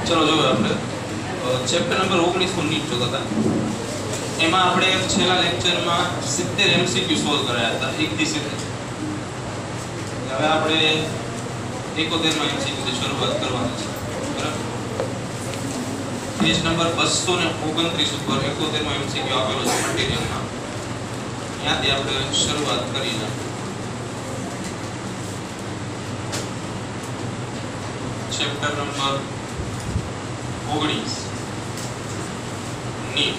चलो जो આપણે ચેપ્ટર નંબર 19 નું નીટ જોતા હતા એમાં આપણે છેલ્લા લેક્ચરમાં 70 એમસીક્યુ સોલ્વ કરાયા હતા 1 થી 70 હવે આપણે 71 માં એમસીક્યુ થી શરૂઆત કરવાની છે બરાબર પેજ નંબર 229 ઉપર 71 માં એમસીક્યુ આપેલો છે મટીરીયલમાં ત્યાંથી આપણે શરૂઆત કરીને chapter number 19 NEET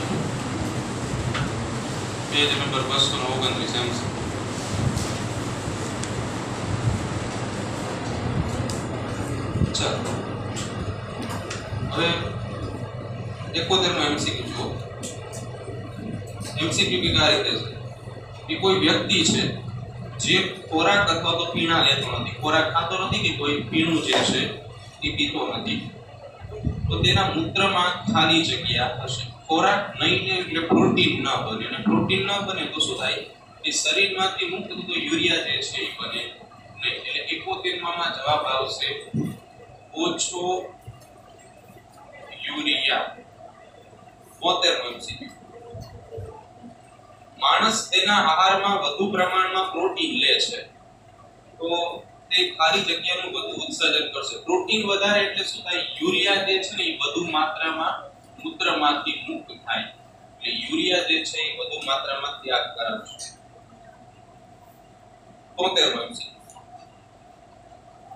page number 229 एम से चलो હવે 71 માં એમસીક્યુ જો એમસીક્યુ की क्या રીતે છે કે કોઈ વ્યક્તિ છે જે ખોરાક અથવા તો પીણા લેતો નથી ખોરાક ખાતો નથી કે કોઈ પીણું જે છે એ પીતો નથી તો તેના મૂત્રમાં ખાલી જગ્યા હશે ખોરાક નહીં લે એટલે પ્રોટીન ન બને અને પ્રોટીન ન બને તો શું થાય કે શરીરમાંથી મુક્ત થતો યુરિયા જે છે એ બને નહીં એટલે 71 માં જવાબ આવશે ઓછો યુરિયા 72 માં એમસીક્યુ માણસ તેના આહારમાં વધુ પ્રમાણમાં પ્રોટીન લે છે તો તે ખાલી જગ્યાનું વધુ ઉત્સર્જન કરશે પ્રોટીન વધારે એટલે શું થાય યુરિયા જે છે ને એ વધુ માત્રામાં મૂત્રમાંથી મુક્ત થાય એટલે યુરિયા જે છે એ વધુ માત્રામાં ત્યાગ કરાવશે 73 છે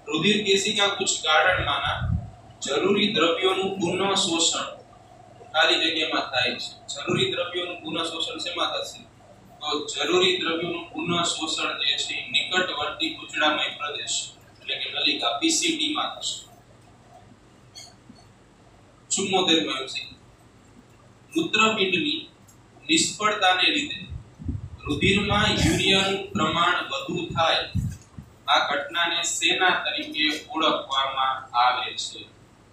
રુધિર કેશિકા કુછ ગાળણ માના જરૂરી દ્રવ્યોનું પુનઃ શોષણ ખાલી જગ્યામાં થાય છે જરૂરી દ્રવ્યોનું પુનઃ શોષણ શેમાં થશે તો જરૂરી દ્રવ્યોનું પુનઃ શોષણ જે છે નિકટવર્તી કુચડામય પ્રદેશ એટલે કે નલિકા પીસીડી માં થશે 74 માં છે મૂત્રપિંડની નિષ્ફળતાને લીધે રુધિરમાં યુરિયાનું પ્રમાણ વધુ થાય આ ઘટનાને શેના તરીકે ઓળખવામાં આવે છે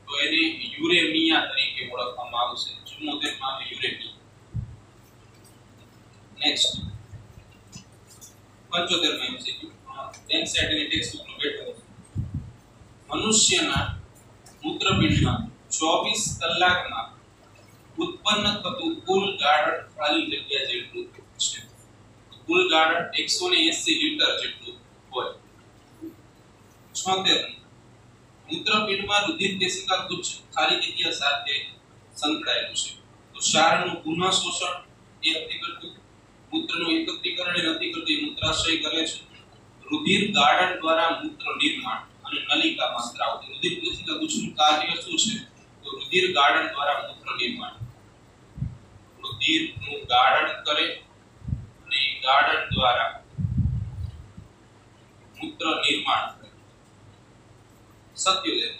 તો એને યુરેમિયા તરીકે ઓળખવામાં આવશે 74 માં યુરેમિયા નેક્સ્ટ 75 માં એમસીક્યુ એનસેટ ની ટેક્સ્ટ બુક નો બેઠો મનુષ્યના મૂત્રપિંડમાં 24 કલાકમાં ઉત્પન્ન થતું કુલ ગાળણ ખાલી જગ્યા જેટલું છે કુલ ગાળણ 180 લીટર જેટલું હોય 76 મૂત્રપિંડમાં રુધિર કેશિકા કુછ ખાલી જગ્યા સાથે સંકળાયેલું છે તો ક્ષારનું પુનઃ શોષણ એ નથી કરતું મૂત્રનું એકત્રીકરણ એ નથી કરતું મૂત્રાશય કરે છે રુધિર ગાળણ દ્વારા મૂત્ર નિર્માણ અને નલિકામાં સ્ત્રાવ રુધિર કેશિકા કુછનું કાર્ય શું છે તો રુધિર ગાળણ દ્વારા મૂત્ર નિર્માણ રુધિરનું ગાળણ કરે અને ગાળણ દ્વારા મૂત્ર નિર્માણ કરે 77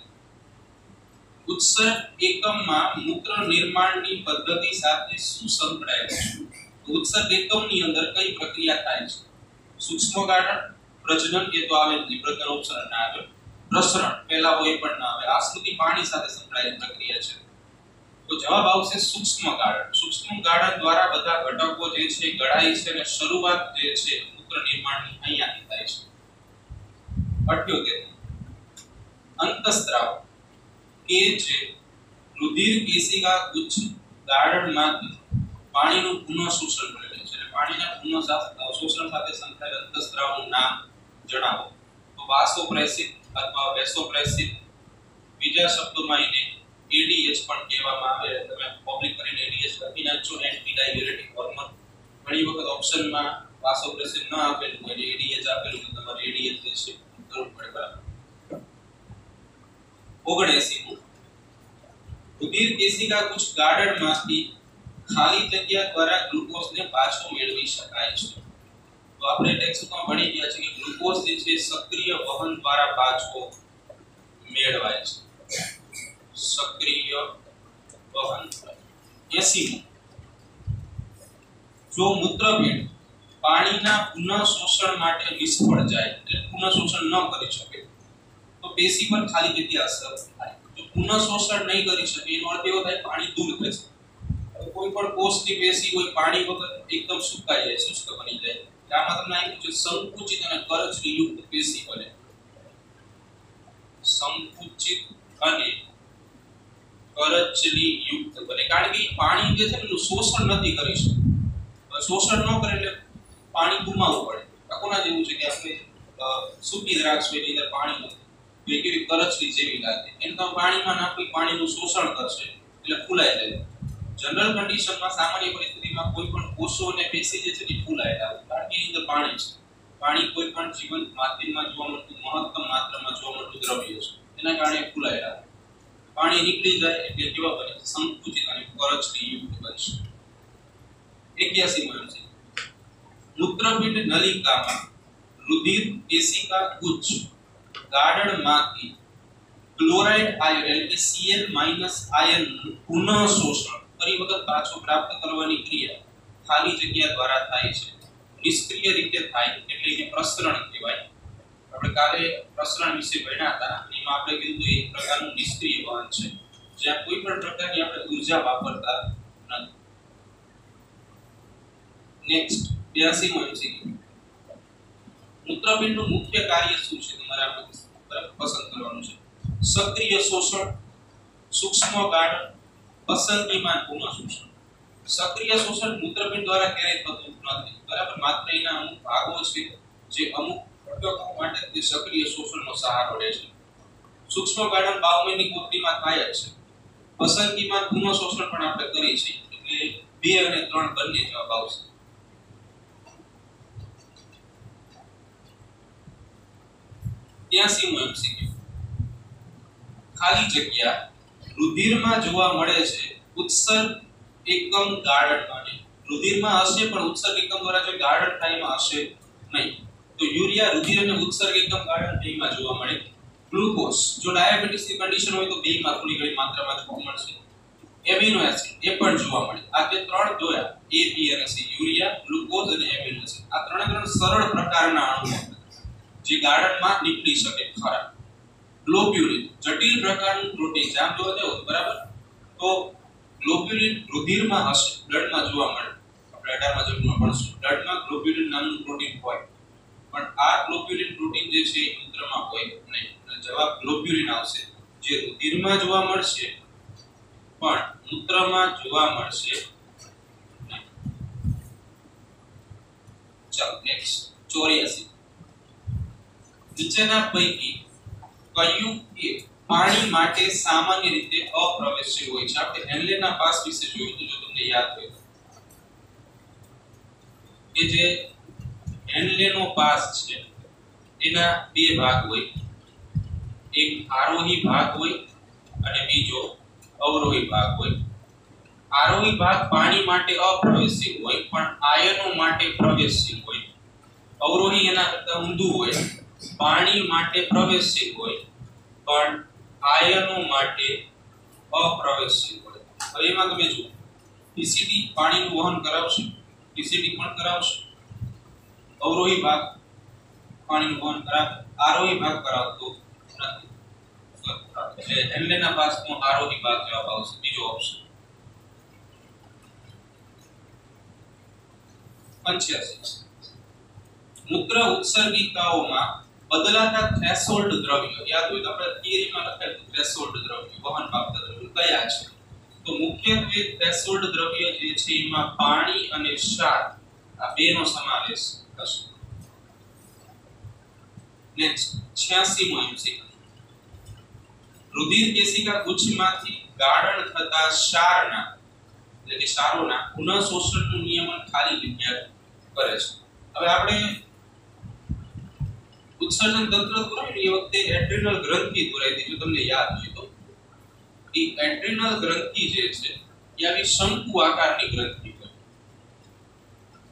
ઉત્સર્ગ એકમમાં મૂત્ર નિર્માણની પદ્ધતિ સાથે શું સંકળાયેલું છે ઉત્સર્ગ એકમની અંદર કઈ પ્રક્રિયા થાય છે સૂક્ષ્મ ગાળણ પ્રજનન એ તો આવે જ પ્રજનન ઓપ્શન ના આવે પ્રસરણ પહેલા હોય પણ ના આવે આશ્રિત પાણી સાથે સંકળાયેલી પ્રક્રિયા છે તો જવાબ આવશે સૂક્ષ્મ ગાળણ દ્વારા બધા ઘટકો જે છે ગળાય છે અને શરૂઆત જે છે મૂત્ર નિર્માણની અહીંયાથી થાય છે 78 અંતસ્ત્રાવ કે જે રુધિર કેશિકા કુછ ગાળણમાંથી પાણીનું પુનઃ શોષણ કરે છે એટલે પાણીના પુનઃ શોષણ સાથે સંકળાયેલ અંતસ્ત્રાવનું નામ જણાવો તો વાસોપ્રેસિસ અથવા વેસોપ્રેસિસ બીજા શબ્દોમાં એને એડીએચ પણ કહેવામાં આવે તમે પબ્લિક કરીને એડીએચ લખી નાખજો એન્ટી ડાયુરેટિક હોર્મોન ઘણી વખત ઓપ્શનમાં વાસોપ્રેસિસ ન આપેલું હોય એડીએચ આપેલું તો તમારે એડીએચ જે છે જરૂર પડે બરાબર 79 રુધિર કેશિકા કુછ ગાળણમાંથી ખાલી જગ્યા દ્વારા ગ્લુકોઝને પાછો મેળવી શકાય છે તો આપણે ટેક્સ્ટમાં ભણી ગયા છે કે ગ્લુકોઝ જે છે સક્રિય વહન દ્વારા પાછો મેળવાય છે સક્રિય વહન 80 જો મૂત્રપિંડ પાણીના પુનઃ શોષણ માટે નિષ્ફળ જાય એટલે પુનઃ શોષણ ન કરી શકે તો પેશી પર ખાલી જગ્યા અસર થાય જો પુનઃ શોષણ નહીં કરી શકે એનો અર્થ એવો થાય પાણી દૂર થશે કોઈ પણ કોષની પેશી કોઈ પાણી વગર એકદમ સુકાઈ જાય શુષ્ક બની જાય આમાં તમને આપ્યું છે સંકુચિત અને કરચલી યુક્ત પેશી બને સંકુચિત અને કરચલી યુક્ત બને, કારણ કે પાણી જે છે એનું શોષણ નથી કરી શકતું। શોષણ ન કરે એટલે પાણી ગુમાવવું પડે। કોના જેવું છે કે આપણે સૂકી દ્રાક્ષ હોય એની અંદર પાણી નથી તો એ કેવી કરચલી જેવી લાગે, એને તમે પાણીમાં નાખી પાણીનું શોષણ કરશે એટલે ફૂલાઈ જાય। જનરલ કન્ડિશનમાં સામાન્ય પરિસ્થિતિમાં કોઈ પણ કોષો અને પેશી જે છે એ ફૂલાયેલા હોય, કારણ કે એની અંદર પાણી છે। પાણી કોઈ પણ જીવંત માધ્યમમાં જોવા મળતું મહત્તમ માત્રામાં જોવા મળતું દ્રવ્ય છે, એના કારણે ફૂલાયેલા હોય। પાણી નીકળી જાય એટલે કેવા બને? સંકુચિત અને કરચલી યુક્ત બનશે। 81 છે મૂત્રપિંડ નલિકામાં રુધિર કેશિકા ગુચ્છ ગાળણમાંથી ક્લોરાઇડ આયન એટલે કે Cl આયનનું પુનઃ શોષણ ફરી વખત પાછું પ્રાપ્ત કરવાની ક્રિયા ખાલી જગ્યા દ્વારા થાય છે। નિષ્ક્રિય રીતે થાય એટલે એને પ્રસરણ કહેવાય। આપણે કાલે પ્રસરણ વિશે ભણ્યા હતા, એમાં આપણે કીધું એક પ્રકારનું નિષ્ક્રિય વહન છે જ્યાં કોઈ પણ પ્રકારની આપણે ઊર્જા વાપરતા નથી। નેક્સ્ટ 82મો એમસીક્યુ મૂત્રપિંડનું મુખ્ય કાર્ય શું છે તમારે આપણે પસંદ કરવાનું છે। સક્રિય શોષણ, સૂક્ષ્મ ગાળણ, પસંદગીમાન પુનઃ શોષણ। સક્રિય શોષણ મૂત્રપિંડ દ્વારા ક્યારેય થતું નથી, બરાબર? માત્ર એના અમુક ભાગો છે જે અમુક ઘટકો માટે તે સક્રિય શોષણનો સહારો લે છે। સૂક્ષ્મ ગાળણ બાહ્યની કોથળીમાં થાય જ છે। પસંદગીમાન પુનઃ શોષણ પણ આપણે કરીએ છીએ, એટલે 2 અને 3 બંને જવાબ આવશે। 83મો એમસીક્યુ ખાલી જગ્યા રુધિરમાં જોવા મળે છે ઉત્સર્ગ એકમ ગાળણમાં નહીં। રુધિરમાં હશે પણ ઉત્સર્ગ એકમ દ્વારા જો ગાળણ થાય એમાં હશે નહીં। તો યુરિયા રુધિર અને ઉત્સર્ગ એકમ ગાળણ બેમાં જોવા મળે। ગ્લુકોઝ જો ડાયાબિટીસની કન્ડિશન હોય તો બેમાં થોડી ઘણી માત્રામાં જોવા મળશે। એમિનો એસિડ એ પણ જોવા મળે। આ જે ત્રણ જોયા A, B અને C, યુરિયા, ગ્લુકોઝ અને એમિનો એસિડ, આ ત્રણ સરળ પ્રકારના અણુઓ જે ગાળણમાં નીકળી શકે ખરા। ગ્લોબ્યુલિન જટિલ પ્રકારનું પ્રોટીન છે, આમ જોવા જાવ બરાબર તો ગ્લોબ્યુલિન રુધિરમાં હશે, બ્લડમાં જોવા મળે। આપણે 18માં ચેપ્ટરમાં ભણશું બ્લડમાં ગ્લોબ્યુલિન નામનું પ્રોટીન હોય, પણ આ ગ્લોબ્યુલિન પ્રોટીન જે છે એ મૂત્રમાં હોય નહીં, એટલે જવાબ ગ્લોબ્યુલિન આવશે જે રુધિરમાં જોવા મળશે પણ મૂત્રમાં જોવા મળશે નહીં। ચાલો નેક્સ્ટ 84 નીચેના પૈકી કયું એક પાણી માટે સામાન્ય રીતે અપ્રવેશ્ય હોય છે? આપણે હેનલેના પાસ વિશે જોયું હતું, જો તમને યાદ હોય કે જે હેનલેનો પાસ છે એના 2 ભાગ હોય, એક આરોહી ભાગ હોય અને બીજો અવરોહી ભાગ હોય। આરોહી ભાગ પાણી માટે અપ્રવેશ્ય હોય પણ આયનો માટે પ્રવેશ્ય હોય। અવરોહી એના કરતા ઊંધું હોય, પાણી માટે પ્રવેશ્ય હોય પણ આયનો માટે અપ્રવેશ્ય હોય। હવે એમાં તમે જુઓ પીસીડી પાણીનું વહન કરાવશે, પીસીડી પણ કરાવશે, અવરોહી ભાગ પાણીનું વહન કરાવે, આરોહી ભાગ કરાવતો નથી। એટલે હેનલેના પાસનો આરોહી ભાગ જવાબ આવશે, બીજો ઓપ્શન। 85 મૂત્ર ઉત્સર્ગિકાઓમાં બદલાતા થ્રેશોલ્ડ દ્રવ્યો, યાદ હોય તો આપણે થિયરીમાં લખાયેલું થ્રેશોલ્ડ દ્રવ્ય વહન પામતા દ્રવ્યો કયા છે? તો મુખ્યત્વે થ્રેશોલ્ડ દ્રવ્ય જે છે એમાં પાણી અને ક્ષાર આ બેનો સમાવેશ થશે। નેક્સ્ટ 86મો એમસીક્યુ રુધિર કેશિકા ગુચ્છમાંથી ગાળણ થતા ક્ષારના એટલે કે ક્ષારોના પુનઃ શોષણનું નિયમન ખાલી જગ્યા કરે છે। હવે આપણે ઉત્સર્જન તંત્ર દોરાયું એ વખતે એડ્રિનલ ગ્રંથિ દોરાઈ હતી, જો તમને યાદ હોય તો એ એડ્રિનલ ગ્રંથિ જે છે એ આવી શંકુ આકારની ગ્રંથિ હોય,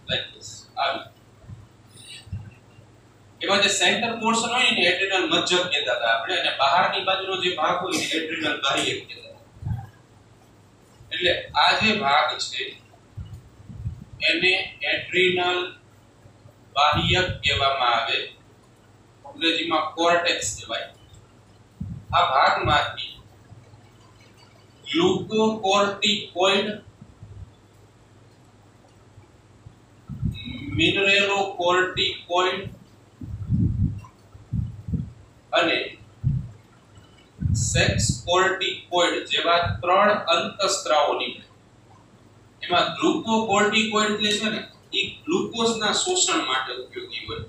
લાઈક ધીસ આવી। એમાં જે સેન્ટર પોર્શન હોય ને એડ્રિનલ મજ્જક કહેતા હતા આપણે, અને બહારની બાજુનો જે ભાગ હોય ને એડ્રિનલ બાહ્યક કહેતા હતા। એટલે આ જે ભાગ છે એને એડ્રિનલ બાહ્યક કહેવામાં આવે, અંગ્રેજીમાં કોર્ટેક્સ કહેવાય। આ ભાગમાંથી ગ્લુકોકોર્ટિકોઇડ, મિનરેલોકોર્ટિકોઇડ અને સેક્સ કોર્ટિકોઇડ જેવા 3 અંતઃસ્ત્રાવો નીકળે. એમાં ગ્લુકોકોર્ટિકોઇડ જે છે ને એ ગ્લુકોઝના શોષણ માટે ઉપયોગી હોય.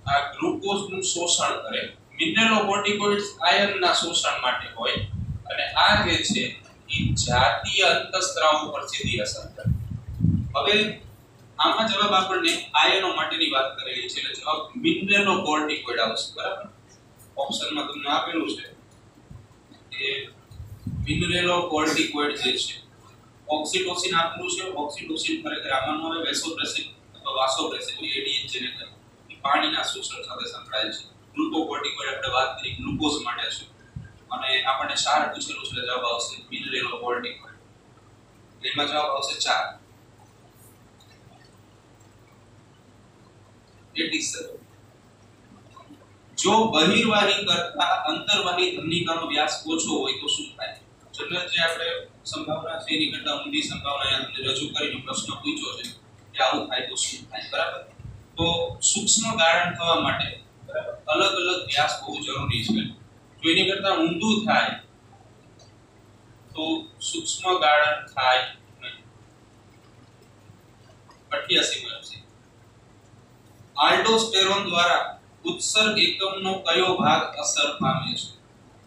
આ ગ્લુકોઝનું શોષણ કરે. મિનરલોકોર્ટિકોઇડ્સ આયર્નના શોષણ માટે હોય અને આ જે છે એ જાતીય અંતઃસ્ત્રાવો પર સીધી અસર કરે. હવે આમાં જવાબ આપણને આયનો માટેની વાત કરેલી છે એટલે જવાબ મિનરલોકોર્ટિકોઇડ આવશે. બરાબર, ઓપ્શનમાં તમને આપેલું છે કે મિનરલોકોર્ટિકોઇડ જે છે ઓક્સિટોસિન આપેલું છે. ઓક્સિટોસિન ખરેખર આમાંનો હોય વેસોપ્રેસિન અથવા વાસોપ્રેસિન એડીએચ જેને કહે એ પાણીના શોષણ સાથે સંકળાયેલ છે. ગ્લુકોકોર્ટિકોઇડ આપણે વાત કરી ગ્લુકોઝ માટે છે અને આપણને 4 પૂછેલું છે જવાબ આવશે મિનરલોકોર્ટિકોઇડ. એમાં જવાબ આવશે 4. 87. જો બહિર્વાહી કરતા અંતર્વાહી ધમનિકાનો વ્યાસ ઓછો હોય તો શું થાય? જનરલ જે આપણે સંભાવના છે એની કરતા ઊંડી સંભાવના અહીંયા તમને રજૂ કરીને પ્રશ્ન પૂછ્યો છે કે આવું થાય તો શું થાય. બરાબર, તો સૂક્ષ્મ ગાળણ થવા માટે બરાબર અલગ અલગ વ્યાસ બહુ જરૂરી છે. જો એની કરતા ઊંડું થાય તો સૂક્ષ્મ ગાળણ થાય નહીં. 88 છે આલ્ડોસ્ટેરોન દ્વારા ઉત્સર્ગ એકમનો કયો ભાગ અસર પામે છે?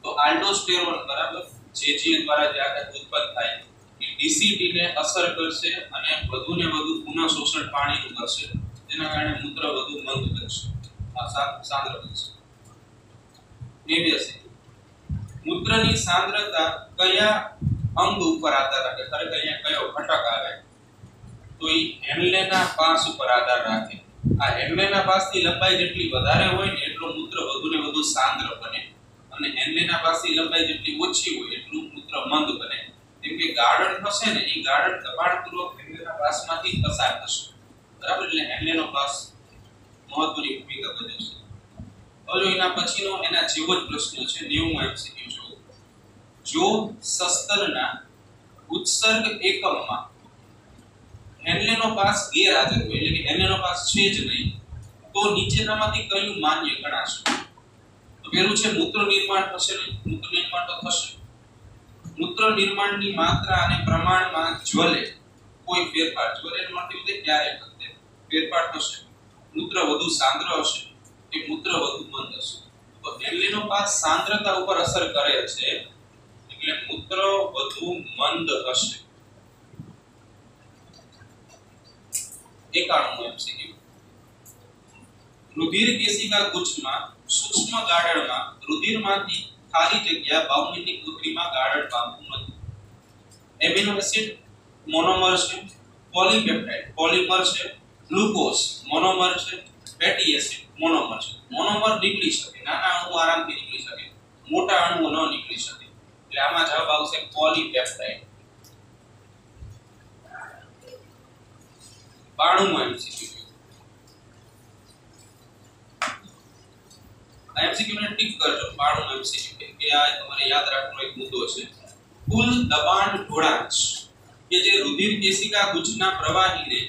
તો આલ્ડોસ્ટેરોન બરાબર જે દ્વારા જે આઘાત ઉત્પન્ન થાય એ ડીસીટી ને અસર કરશે અને વધુને વધુ પુનઃ શોષણ પાણીનું કરશે જેના કારણે મૂત્ર વધુ મંદ બનશે, સાંદ્ર બનશે. 89 મૂત્રની સાંદ્રતા કયા અંગ ઉપર આધાર રાખે? ખરેખર અહીંયા કયો ઘટક આવે? તો એ હેન્લેના પાસ ઉપર આધાર રાખે. આ હેન્લેના પાસની લંબાઈ જેટલી વધારે હોય ને એટલું મૂત્ર વધુને વધુ સાંદ્ર બને અને હેન્લેના પાસની લંબાઈ જેટલી ઓછી હોય એટલું મૂત્ર મંદ બને. કેમ કે ગાળણ થશે ને એ ગાળણ દબાણપૂર્વક હેન્લેના પાસમાંથી પસાર થશે. બરાબર, એટલે હેન્લેનો પાસ મહત્વની ભૂમિકા ભજવશે. હવે એના પછીનો એના જેવો જ પ્રશ્ન છે 90 એમસીક્યુ જો. જો સસ્તનના ઉત્સર્ગ એકમમાં હેન્લેનો પાસ ગેરહાજર હોય એટલે કે હેન્લેનો પાસ છે જ નહીં તો નીચેનામાંથી કયું માન્ય ગણાશે? તો પહેલું છે મૂત્ર નિર્માણ થશે નહીં. મૂત્ર નિર્માણ તો થશે. મૂત્ર નિર્માણની માત્રા અને પ્રમાણમાં જ્વલે કોઈ ફેરફાર, જ્વલે માટે ક્યારે થશે ફેરફાર થશે. મૂત્ર વધુ સાંદ્ર હશે કે મૂત્ર વધુ મંદ હશે? તો હેન્લેનો પાસ સાંદ્રતા ઉપર અસર કરે છે એટલે મૂત્ર વધુ મંદ હશે. 91 એમસીક્યુ રુધિર કેશિકા ગુચ્છમાં સૂક્ષ્મ ગાળણમાં રુધિરમાંથી ખાલી જગ્યા બાઉમિનની કોથળીમાં ગાળણ પામતું નથી. એમિનો એસિડ મોનોમર છે, પોલીપેપ્ટાઇડ પોલિમર છે, ગ્લુકોઝ મોનોમર છે, ફેટી એસિડ મોનોમર છે. મોનોમર નીકળી શકે, નાના અણુ આરામથી નીકળી શકે, મોટા અણુઓ ન નીકળી શકે. એટલે આમાં જવાબ આવશે પોલીપેપ્ટાઇડ. 92 એમસીક્યુ એમસીક્યુ ને ટિક કરજો. 92 એમસીક્યુ કે આ તમારે યાદ રાખવાનો એક મુદ્દો છે. કુલ દબાણ ઢોળાંચ કે જે રુધિર કેશિકા ગુચ્છના પ્રવાહીને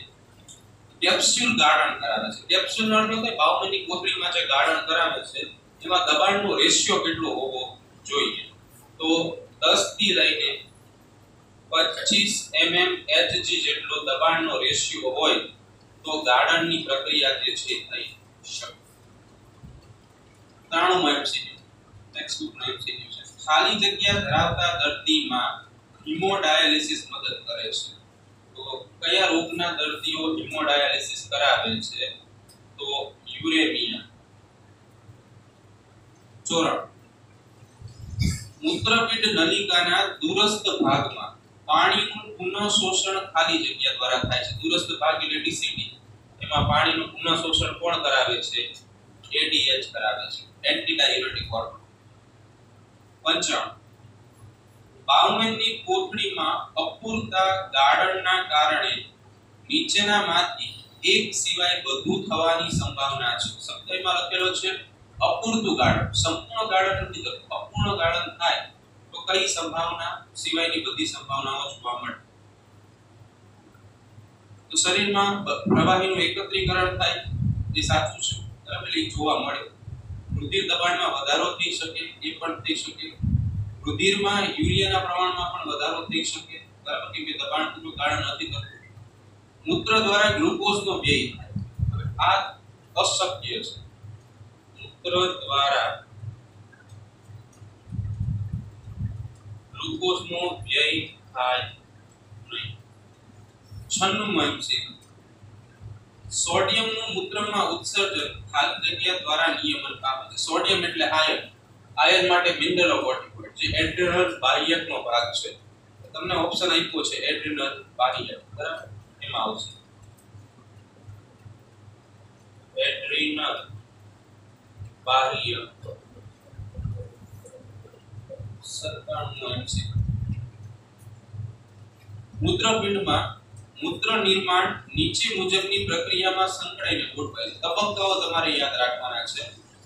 કેપ્સ્યુલ ગાળણ કરાવે છે. કેપ્સ્યુલ નો અર્થ થાય બાઉમિનની કોથળીમાં જે ગાળણ કરાવે છે એમાં દબાણનો રેશિયો કેટલો હોવો જોઈએ? તો 10 થી લઈને 25 mmHg જેટલો દબાણનો રેશિયો હોય તો ગાળણની પ્રક્રિયા જે છે થઈ શકે. 93 એમસીક્યુ ટેક્સ્ટ બુક નો એમસીક્યુ છે. ખાલી જગ્યા ધરાવતા દર્દીમાં હિમોડાયાલિસિસ મદદ કરે છે. તો કયા રોગના દર્દીઓ હિમોડાયાલિસિસ કરાવે છે? તો યુરેમિયા. 94 મૂત્રપિંડ નલિકાના દૂરસ્થ ભાગમાં પાણીનું પુનઃ શોષણ ખાલી જગ્યા દ્વારા થાય છે. દૂરસ્થ ભાગ એટલે ડીસીટી. એમાં પાણીનું પુનઃ શોષણ કોણ કરાવે છે? એડીએચ કરાવે છે, એન્ટીડાયુરેટિક હોર્મોન. 95 બાઉમેનની કોથળીમાં અપૂરતા ગાળણના કારણે નીચેનામાંથી એક સિવાય બધું થવાની સંભાવના છે. શબ્દમાં લખેલો છે અપૂરતું ગાળણ. સંપૂર્ણ ગાળણ નથી થતું, અપૂર્ણ ગાળણ થાય તો કઈ સંભાવના સિવાયની બધી સંભાવનાઓ જોવા મળે? તો શરીરમાં પ્રવાહીનું એકત્રીકરણ થાય એ સાચું છે, બરાબર, એ જોવા મળે. રુધિર દબાણમાં વધારો થઈ શકે એ પણ થઈ શકે, રુધિરમાં યુરિયાના પ્રમાણમાં પણ વધારો થઈ શકે, બરાબર, કે દબાણ નું કારણ નથી કરતું, મૂત્ર દ્વારા ગ્લુકોઝનો વ્યય થાય, આ અશક્ય છે, મૂત્ર દ્વારા ગ્લુકોઝનો વ્યય થાય નહીં. 96મો MCQ, સોડિયમનું મૂત્રમાં ઉત્સર્જન ખાલી જગ્યા દ્વારા નિયમન પામે છે. સોડિયમ એટલે આયન, આયન માટે મિનરલોકોર્ટિકોઇડ જે એડ્રેનલ બાહ્યકનો ભાગ છે. તમને ઓપ્શન આપ્યો છે એડ્રેનલ બાહ્યક, બરાબર, એમાં આવશે એડ્રેનલ બાહ્યક. 97મો MCQ, મૂત્રપિંડમાં મૂત્ર નિર્માણ નીચે મુજબની પ્રક્રિયામાં સંકળાઈને ગોઠવાય છે. તબક્કાઓ તમારે યાદ રાખવાના છે,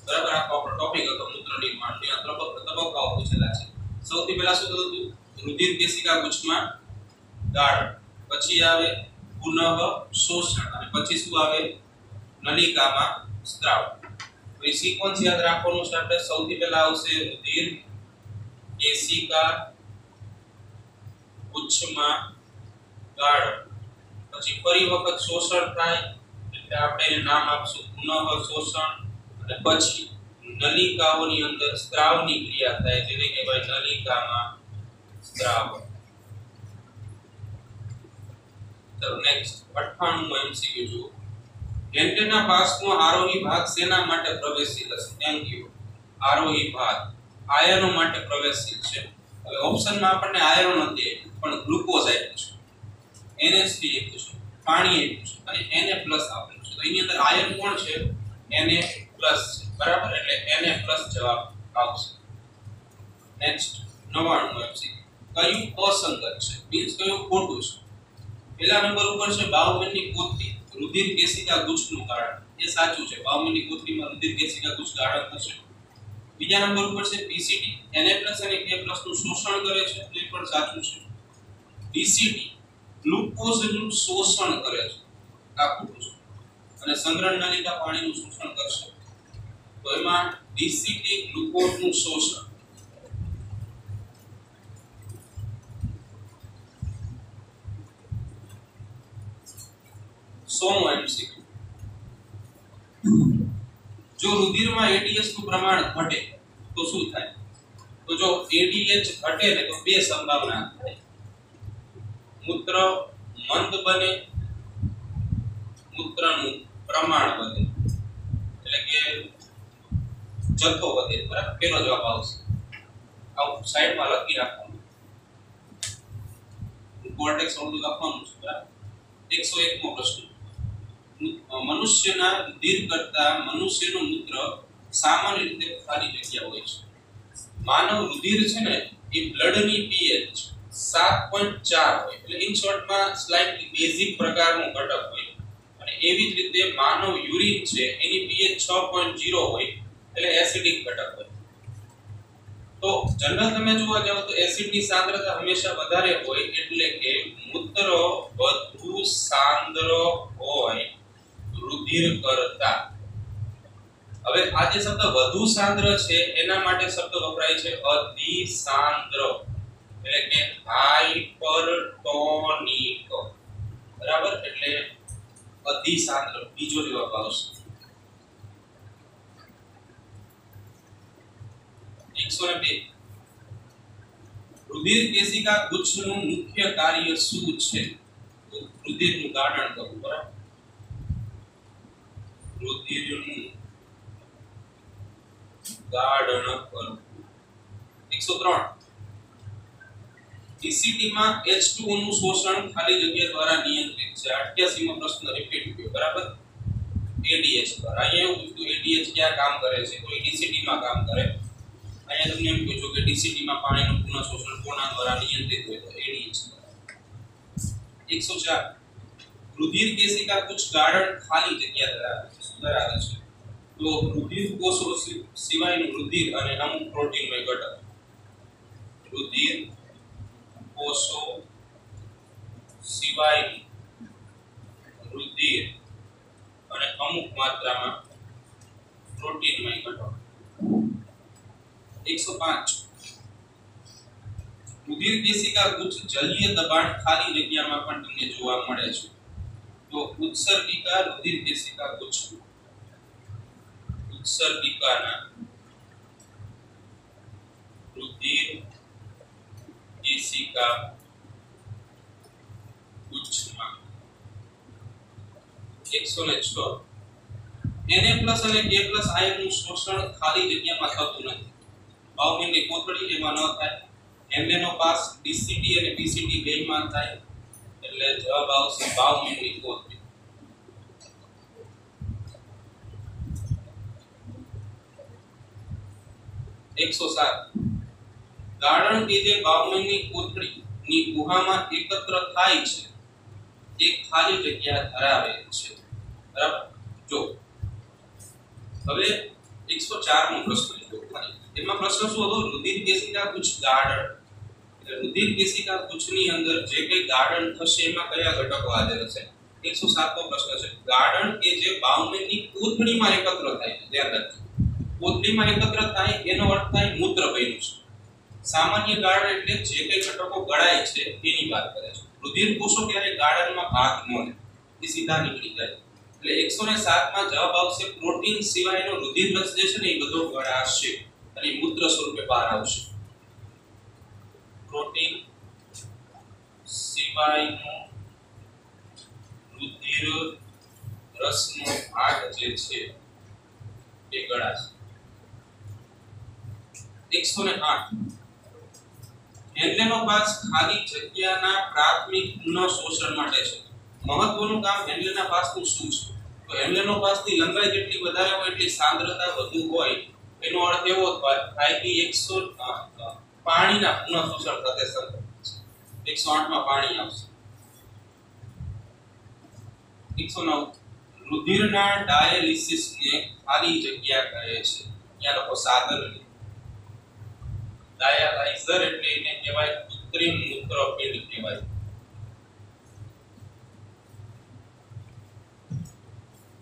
બરાબર. આ આપણો ટોપિક હતો મૂત્ર નિર્માણ, ત્યાં તબક્કાઓ પૂછેલા છે. સૌથી પહેલા શું થતું હતું? રુધિર કેશિકા ગુચ્છમાં ગાળણ, પછી આવે પુનઃ શોષણ, અને પછી શું આવે? નલિકામાં સ્ત્રાવ. તો એ સિક્વન્સ યાદ રાખવાનું છે આપણે. સૌથી પહેલા આવશે રુધિર કેશિકા ગુચ્છમાં ગાળણ, પછી ફરી વખત શોષણ થાય એટલે આપણે એને નામ આપશું પુનઃ શોષણ, અને પછી નલિકાઓની અંદર સ્ત્રાવની ક્રિયા થાય જેને કહેવાય નલિકામાં સ્ત્રાવ. ચલો નેક્સ્ટ 98મો MCQ જુઓ. એન્ટેના પાસનો આરોહી ભાગ શેના માટે પ્રવેશશીલ હશે? Thank you. આરોહી ભાગ આયનો માટે પ્રવેશશીલ છે. હવે ઓપ્શનમાં આપણને આયનો નથી પણ ગ્લુકોઝ આપ્યું છે, NH3 આપ્યું છે, પાણી આપ્યું છે, અને Na+ આપેલું છે. તો એની અંદર આયન કોણ છે? Na+ છે, બરાબર, એટલે Na+ જવાબ આવશે. નેક્સ્ટ 99મો MCQ, કયું અસંગત છે? મીન્સ કયું ખોટું છે? પહેલા નંબર ઉપર છે બાઉમેનની કોથળી રુધિર કેશિકા ગુચ્છનું કારણ. એ સાચું છે, બાઉમેનની કોથળીમાં રુધિર કેશિકા ગુચ્છ ગાળણ થશે. બીજા નંબર ઉપર છે PCT Na+ અને K+ નું શોષણ કરે છે, એ પણ સાચું છે. DCT ગ્લુકોઝનું શોષણ કરે છે, આ ખોટું છે. અને સંગ્રહ નલિકા પાણીનું શોષણ કરશે, તો એમાં DCT ગ્લુકોઝનું શોષણ. સોમો MCQ, જો રુધિરમાં ADH નું પ્રમાણ ઘટે તો શું થાય? તો જો ADH ઘટે ને તો બે સંભાવના થાય. મૂત્ર મંદ બને, મૂત્રનું પ્રમાણ વધે, એટલે કે જથ્થો વધે, બરાબર. પહેલો જવાબ આવશે. આવું સાઈડમાં લખી રાખવાનું, કોર્ટેક્સ ઓળું લખવાનું છે, બરાબર. 101મો પ્રશ્ન, મનુષ્યના રુધિર કરતા મનુષ્યનું મૂત્ર સામાન્ય રીતે ખાલી જગ્યા હોય છે. માનવ રુધિર છે ને એ બ્લડની pH 7.4 હોય, એટલે ઇન શોર્ટમાં સ્લાઇટલી બેઝિક પ્રકારનું ઘટક હોય. અને એવી જ રીતે માનવ યુરિન છે એની pH 6.0 હોય, એટલે એસિડિક ઘટક હોય. તો જનરલ તમે જોવા જાવ તો એસિડની સાંદ્રતા હંમેશા વધારે હોય, એટલે કે મૂત્ર વધુ સાંદ્ર હોય રુધિર કરતા. હવે આ જે શબ્દ વધુ સાંદ્ર છે એના માટે શબ્દ વપરાય છે અતિ સાંદ્ર, એટલે કે હાઇપરટોનિક, બરાબર. એટલે અતિ સાંદ્ર બીજો જવાબ આવશે. 102, રુધિર કેશિકા ગુચ્છનું મુખ્ય કાર્ય શું છે? તો રુધિરનું ગાળણ કરવું, બરાબર. રુધિરનું ગાળણ કરવું. 103, DCT માં H2O નું શોષણ ખાલી જગ્યા દ્વારા નિયંત્રિત છે. 88મો પ્રશ્ન રિપીટ થયો, બરાબર. ADH પર અહીંયા એવું પૂછ્યું ADH ક્યાં કામ કરે છે? તો DCT માં કામ કરે. અહીંયા તમને એમ પૂછ્યું કે DCT માં પાણીનું પુનઃ શોષણ કોના દ્વારા નિયંત્રિત હોય? તો ADH. 104, રુધિર કેશિકા કુછ ગાળણ ખાલી જગ્યા ધરાવે છે. શું ધરાવે છે? તો રુધિર કોષો સિવાયનું રુધિર અને અમુક પ્રોટીનમય ઘટક. રુધિર કોષો સિવાયનું રુધિર અને અમુક માત્રામાં પ્રોટીનમય ઘટક. 105 रुधिर केशिका गुच्छ जलीय दबाण खाली जग्याમાં પણ તમને જોવા મળે છે તો ઉત્સર્ગિકા रुधिर केशिका गुच्छ उत्सर्गिकाना रुधिर केशिका गुच्छમાં 106 Na+ અને K+ આયનનું શોષણ ખાલી જગ્યામાં થતું નથી બાઉમેનની કોથળી એમાં ન થાય એમએનઓ પાસ ડીસીડી અને બીસીડી બેયમાં થાય એટલે જવાબ આવશે બાઉમેનની કોથળી 107 ગાળણ કે જે બાઉમેનની કોથળીની ગુહામાં એકત્ર થાય છે તે ખાલી જગ્યા ધરાવે છે બરાબર જો હવે 104 નો પ્રશ્ન જો એમાં પ્રશ્ન શું હતો रुधिर केशिका गुच्छ ગાળણ એટલે रुधिर केशिका गुच्छની અંદર જે કંઈ ગાળણ થશે એમાં કયા ઘટકો હાજર હશે 107 નો પ્રશ્ન છે ગાળણ કે જે બાઉમેનની કોથળીમાં એકત્ર થાય છે ધ્યાન રાખજો કોથળીમાં એકત્ર થાય એનો અર્થ થાય મૂત્ર બન્યું છે સામાન્ય ગાળણ એટલે જે કંઈ ઘટકો ગળાય છે એની વાત કરે છે रुधिर कोषો ક્યારે ગાળણમાં ભાગ ન લે એ સીધા નીકળી જાય એટલે 107 માં જવાબ આવશે પ્રોટીન સિવાયનો रुधिर રસ જે છે ને એ બધો ગળાશે અને મૂત્ર સ્વરૂપે બહાર આવશે પ્રોટીન સિવાયનો रुधिर રસનો ભાગ જે છે એ ગળાશે 108 હેન્ડલેનોપાસ ખાલી જગ્યાના પ્રાથમિક પુનઃ શોષણ માટે છે મહત્વનું કામ હેન્ડલેનોપાસનું શું છે તો હેન્ડલેનોપાસની લંબાઈ જેટલી વધારે હોય એટલી સાંદ્રતા વધુ હોય એનો અર્થ એવો થાય કે 100 પાણીના પુનઃ શોષણ સાથે સંબંધિત છે 108 માં પાણી આવશે 109 રુધિરના ડાયાલિસિસને ખાલી જગ્યા કહે છે ત્યાં લોકો સાધન ડાયાલાઇઝર એટલે એને કહેવાય કૃત્રિમ મૂત્રપિંડ કહેવાય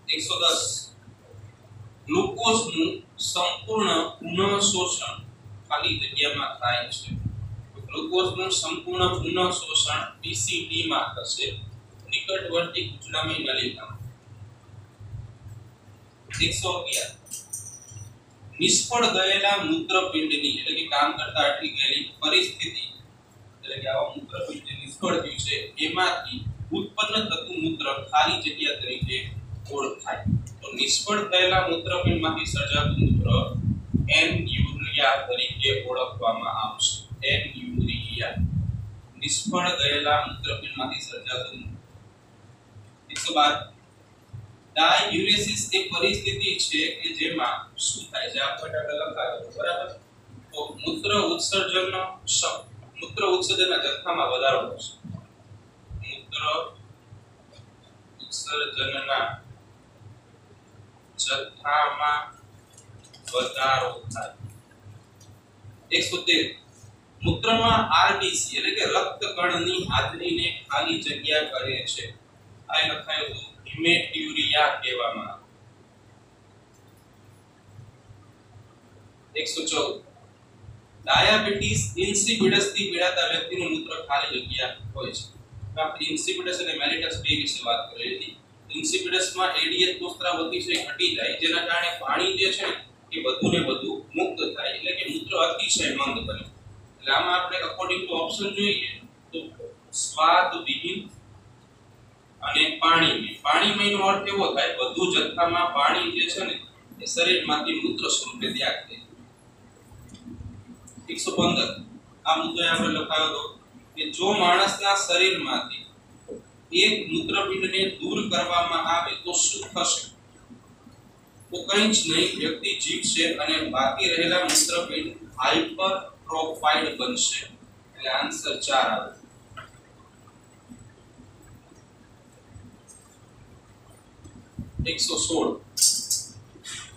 110 ગ્લુકોઝનું સંપૂર્ણ પુનઃ શોષણ ખાલી જગ્યામાં થાય છે તો ગ્લુકોઝનું સંપૂર્ણ પુનઃ શોષણ પીસીડી માં થશે નિકટવર્તી કુચલામી નલિકા 111 નિષ્ફળ ગયેલા મૂત્રપિંડની એટલે કે કામ કરતા અટકી ગયેલી પરિસ્થિતિ એટલે કે આવા મૂત્રપિંડ જે નિષ્ફળ થયું છે એમાંથી ઉત્પન્ન થતું મૂત્ર ખાલી જગ્યા તરીકે ઓળખાય તો નિષ્ફળ થયેલા મૂત્રપિંડમાંથી સર્જાતું મૂત્ર એન્યુરિયા તરીકે ઓળખવામાં આવશે એન્યુરિયા નિષ્ફળ ગયેલા મૂત્રપિંડમાંથી સર્જાતું 112 ડાયુરેસિસ એ પરિસ્થિતિ છે કે જેમાં શું થાય છે આ પોઈન્ટ આપણે લખાયો બરાબર તો મૂત્ર ઉત્સર્જનના જથ્થામાં વધારો થશે મૂત્ર ઉત્સર્જનના જથ્થામાં વધારો થાય 113 મૂત્રમાં આરબીસી એટલે કે રક્તકણની હાજરીને ખાલી જગ્યા કરે છે આ લખાયું હતું હિમેટ્યુરિયા કહેવામાં આવે 114 ડાયાબિટીસ ઇન્સિપિડસ થી પીડાતા વ્યક્તિનું મૂત્ર ખાલી જગ્યા હોય છે આપણે ઇન્સિપિડસ અને મેલિટસ બે વિશે વાત કરી હતી ઇન્સિપિડસ માં એડીએચ કોસ્ત્રાવ અતિશય ઘટી જાય જેના કારણે પાણી જે છે એ વધુ ને વધુ મુક્ત થાય એટલે કે મૂત્ર અતિશય મંદ બને એટલે આમાં આપણે અકોર્ડિંગ ટુ ઓપ્શન જોઈએ તો સ્વાદ વિહીન અને પાણીમય નો અર્થ એવો થાય વધુ જથ્થામાં પાણી જે છે ને એ શરીરમાંથી મૂત્ર સ્વરૂપે ત્યાગ થાય 115 આ મુદ્દો આપણે લખાયો હતો કે જો માણસના શરીરમાંથી એક મૂત્રપિંડને દૂર કરવામાં આવે તો શું થશે તો કંઈ જ નહીં વ્યક્તિ જીવશે અને બાકી રહેલા મૂત્રપિંડ હાઇપરટ્રોફાઇડ બનશે એટલે આન્સર 4 આવે 116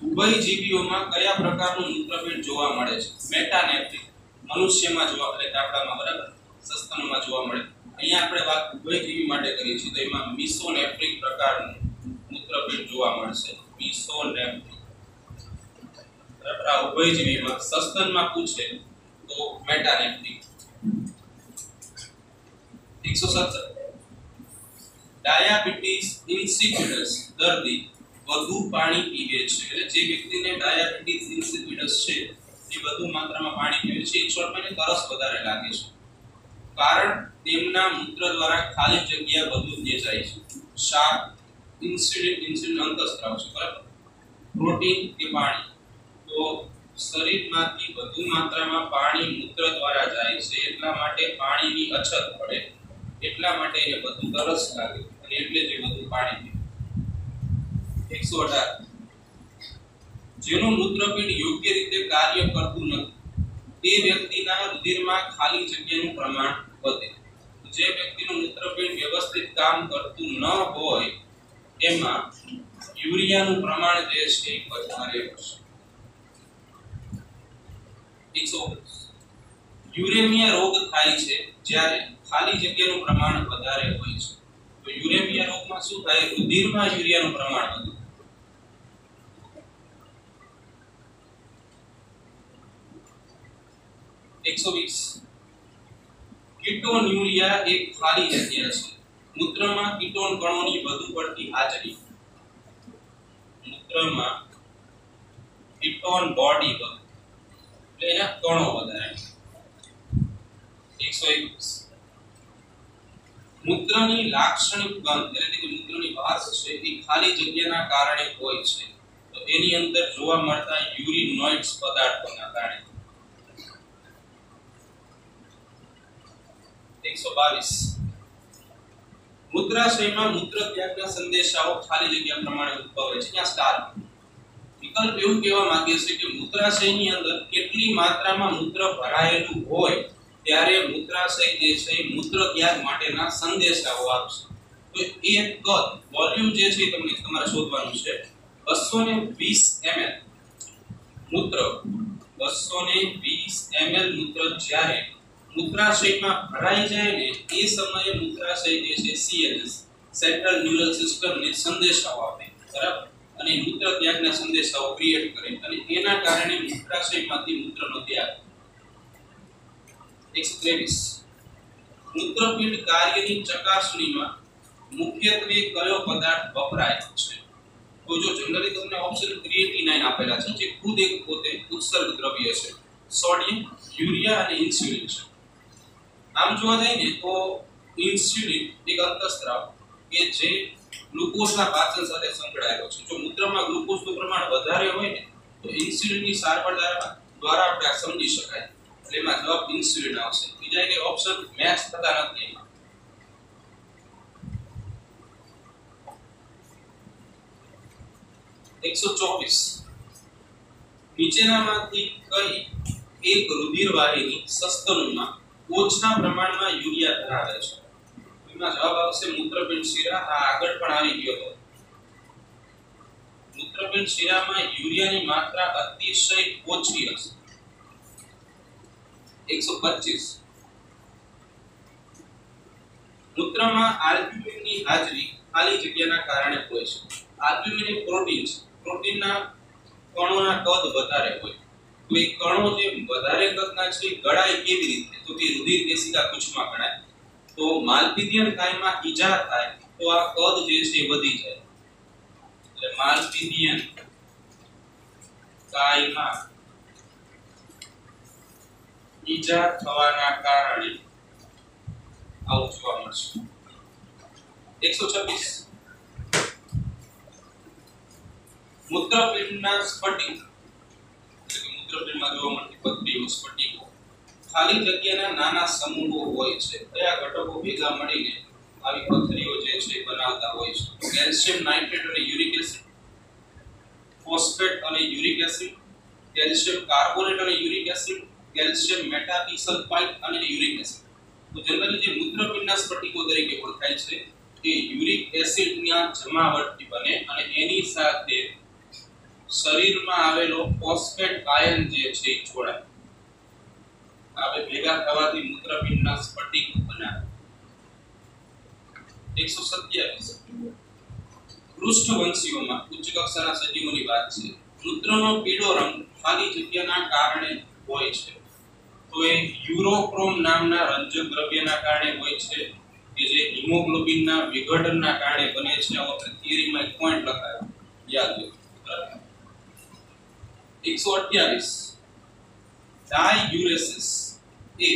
ઉભયજીવીઓમાં કયા પ્રકારનું મૂત્રપિંડ જોવા મળે છે મેટાનેફ્રિક મનુષ્યમાં જોવા મળે કાપડામાં બરાબર સસ્તનમાં જોવા મળે અહીંયા આપણે વાત ઉભયજીવી માટે કરી છે તો એમાં મિસોનેફ્રિક પ્રકારનું મૂત્રપિંડ જોવા મળશે મિસોનેફ્રિક બરાબર તથા ઉભયજીવીમાં સસ્તનમાં પૂછે તો મેટાનેફ્રિક. 117 ડાયાબિટીસ ઇન્સિપિડસ દર્દી વધુ પાણી પીવે છે. એટલે જે વ્યક્તિને ડાયાબિટીસ ઇન્સિપિડસ છે એ વધુ માત્રામાં પાણી પીવે છે, એક શોર્ટમાં એને તરસ વધારે લાગે છે. કારણ તેમના મૂત્ર દ્વારા ખાલી જગ્યા વધુ ખેંચાય છે. શાક, ઇન્સ્યુલિન અંતઃસ્ત્રાવ છે, બરાબર, પ્રોટીન કે પાણી. તો શરીરમાંથી વધુ માત્રામાં પાણી મૂત્ર દ્વારા જાય છે, એટલા માટે પાણીની અછત પડે, એટલા માટે એને વધુ તરસ લાગે અને એટલે જ વધુ પાણી પીવે. 118 જેનું મૂત્રપિંડ યોગ્ય રીતે કાર્ય કરતું નથી તે વ્યક્તિના રુધિરમાં ખાલી જગ્યાનું પ્રમાણ વધે. જે વ્યક્તિનું મૂત્રપિંડ વ્યવસ્થિત કામ કરતું ન હોય એમાં યુરિયાનું પ્રમાણ જે છે એ વધારે હશે. 119 યુરેમિયા રોગ થાય છે જ્યારે ખાલી જગ્યાનું પ્રમાણ વધારે હોય છે. તો યુરેમિયા રોગમાં શું થાય? રુધિરમાં યુરિયાનું પ્રમાણ વધે. 120 કીટોન્યુરિયા એક ખાલી જગ્યા છે. મૂત્રમાં કીટોન કણોની વધુ પડતી હાજરી. મૂત્રમાં કીટોન બોડી વધુ એટલે એના કણો વધારે. 121 મૂત્રની લાક્ષણિક ગંધ એટલે કે મૂત્રની વાસ છે એ ખાલી જગ્યાના કારણે હોય છે. તો એની અંદર જોવા મળતા યુરિનોઇડ્સ પદાર્થોના કારણે. 122 મૂત્રાશયમાં મૂત્રત્યાગના સંદેશાઓ ખાલી જગ્યા પ્રમાણે ઉદ્ભવે છે. ત્યાં સ્ટાર વિકલ્પ એવું કહેવા માંગે છે કે મૂત્રાશયની અંદર કેટલી માત્રામાં મૂત્ર ભરાયેલું હોય ત્યારે મૂત્રાશય જે છે મૂત્રત્યાગ માટેના સંદેશાઓ આપશે. તો એ કદ વોલ્યુમ જે છે તમને તમારે શોધવાનું છે. 220 ml મૂત્ર 220 ml મૂત્ર જ્યારે મૂત્રાશયમાં ભરાઈ જાય ને એ સમયે મૂત્રાશય જે છે CNS સેન્ટ્રલ ન્યુરલ સિસ્ટમ ને સંદેશાઓ આપે, બરાબર, અને મૂત્રત્યાગના સંદેશાઓ ક્રિએટ કરે અને એના કારણે મૂત્રાશયમાંથી મૂત્રનો ત્યાગ. 123 મૂત્રપિંડ કાર્યની ચકાસણીમાં મુખ્યત્વે કયો પદાર્થ વપરાય છે? તો જો જનરલી તમને ઓપ્શન ક્રિએટિનાઇન આપેલા છે જે ખુદ એક પોતે ઉત્સર્ગ દ્રવ્ય છે. સોડિયમ, યુરિયા અને ઇન્સ્યુલિન છે. આમ જોવા જાય ને તો ઇન્સ્યુલિન એક અંતઃસ્ત્રાવ કે જે ગ્લુકોઝના પાચન સાથે સંકળાયેલો છે. જો મૂત્રમાં ગ્લુકોઝનું પ્રમાણ વધારે હોય ને તો ઇન્સ્યુલિનની સારવાર દ્વારા આપણે સમજી શકાય. એટલે એમાં જવાબ ઇન્સ્યુલિન આવશે. બીજા કે ઓપ્શન મેચ થતા નથી. એમાં 124 નીચેનામાંથી કઈ એક રુધિરવાહિની સસ્તનોમાં ઓછા પ્રમાણમાં યુરિયા ધરાવે છે? એમાં જવાબ આવશે મૂત્રપિંડ શિરા. આ આગળ પણ આવી ગયો હતો. મૂત્રપિંડ શિરામાં યુરિયાની માત્રા અતિશય ઓછી હશે. 125 મૂત્રમાં આલ્બ્યુમિનની હાજરી ખાલી જગ્યાના કારણે હોય છે. આલ્બ્યુમિન એક પ્રોટીન છે. પ્રોટીનના કણોના કદ વધારે હોય. તો એ કણો જે વધારે કદના છે ગળાય કેવી રીતે? તો કે રુધિર કેશિકા કુછમાં ગણાય. તો માલપીડિયન કાયમાં ઈજા થાય તો આ કદ જે છે વધી જાય. એટલે માલપીડિયન કાયમાં ઈજા થવાના કારણે આવું જોવા મળશે. 126 મૂત્રપિંડના સ્ફટિક એટલે કે મૂત્રપિંડમાં જોવા મળતી પથરીઓ, સ્ફટિકો ખાલી જગ્યાના નાના સમૂહો હોય છે. કયા ઘટકો ભેગા મળીને આવી પથરીઓ જે છે બનાવતા હોય છે? કેલ્શિયમ નાઇટ્રેટ અને યુરિક એસિડ, ફોસ્ફેટ અને યુરિક એસિડ, કેલ્શિયમ કાર્બોનેટ અને યુરિક એસિડ, કેલ્શિયમ મેટાબિસલ્ફાઇડ અને યુરિક એસિડ. તો જનરલી જે મૂત્રપિંડના સ્ફટિકો તરીકે ઓળખાય છે એ યુરિક એસિડના જમાવટથી બને અને એની સાથે શરીરમાં આવેલો ફોસ્ફેટ આયન જે છે એ જોડાય. હવે ભેગા થવાથી મૂત્રપિંડના સ્ફટિક બનાવે. 127 પૃષ્ઠવંશીઓમાં ઉચ્ચ કક્ષાના સજીવોની વાત છે. મૂત્રનો પીળો રંગ ખાલી જગ્યાના કારણે હોય છે તો એ યુરોક્રોમ નામના રંજક દ્રવ્યના કારણે હોય છે કે જે હિમોગ્લોબિનના વિઘટનના કારણે બને છે. આવો થિયરીમાં એક પોઈન્ટ લખાયો યાદ રાખો. 128 ડાયયુરેસિસ એ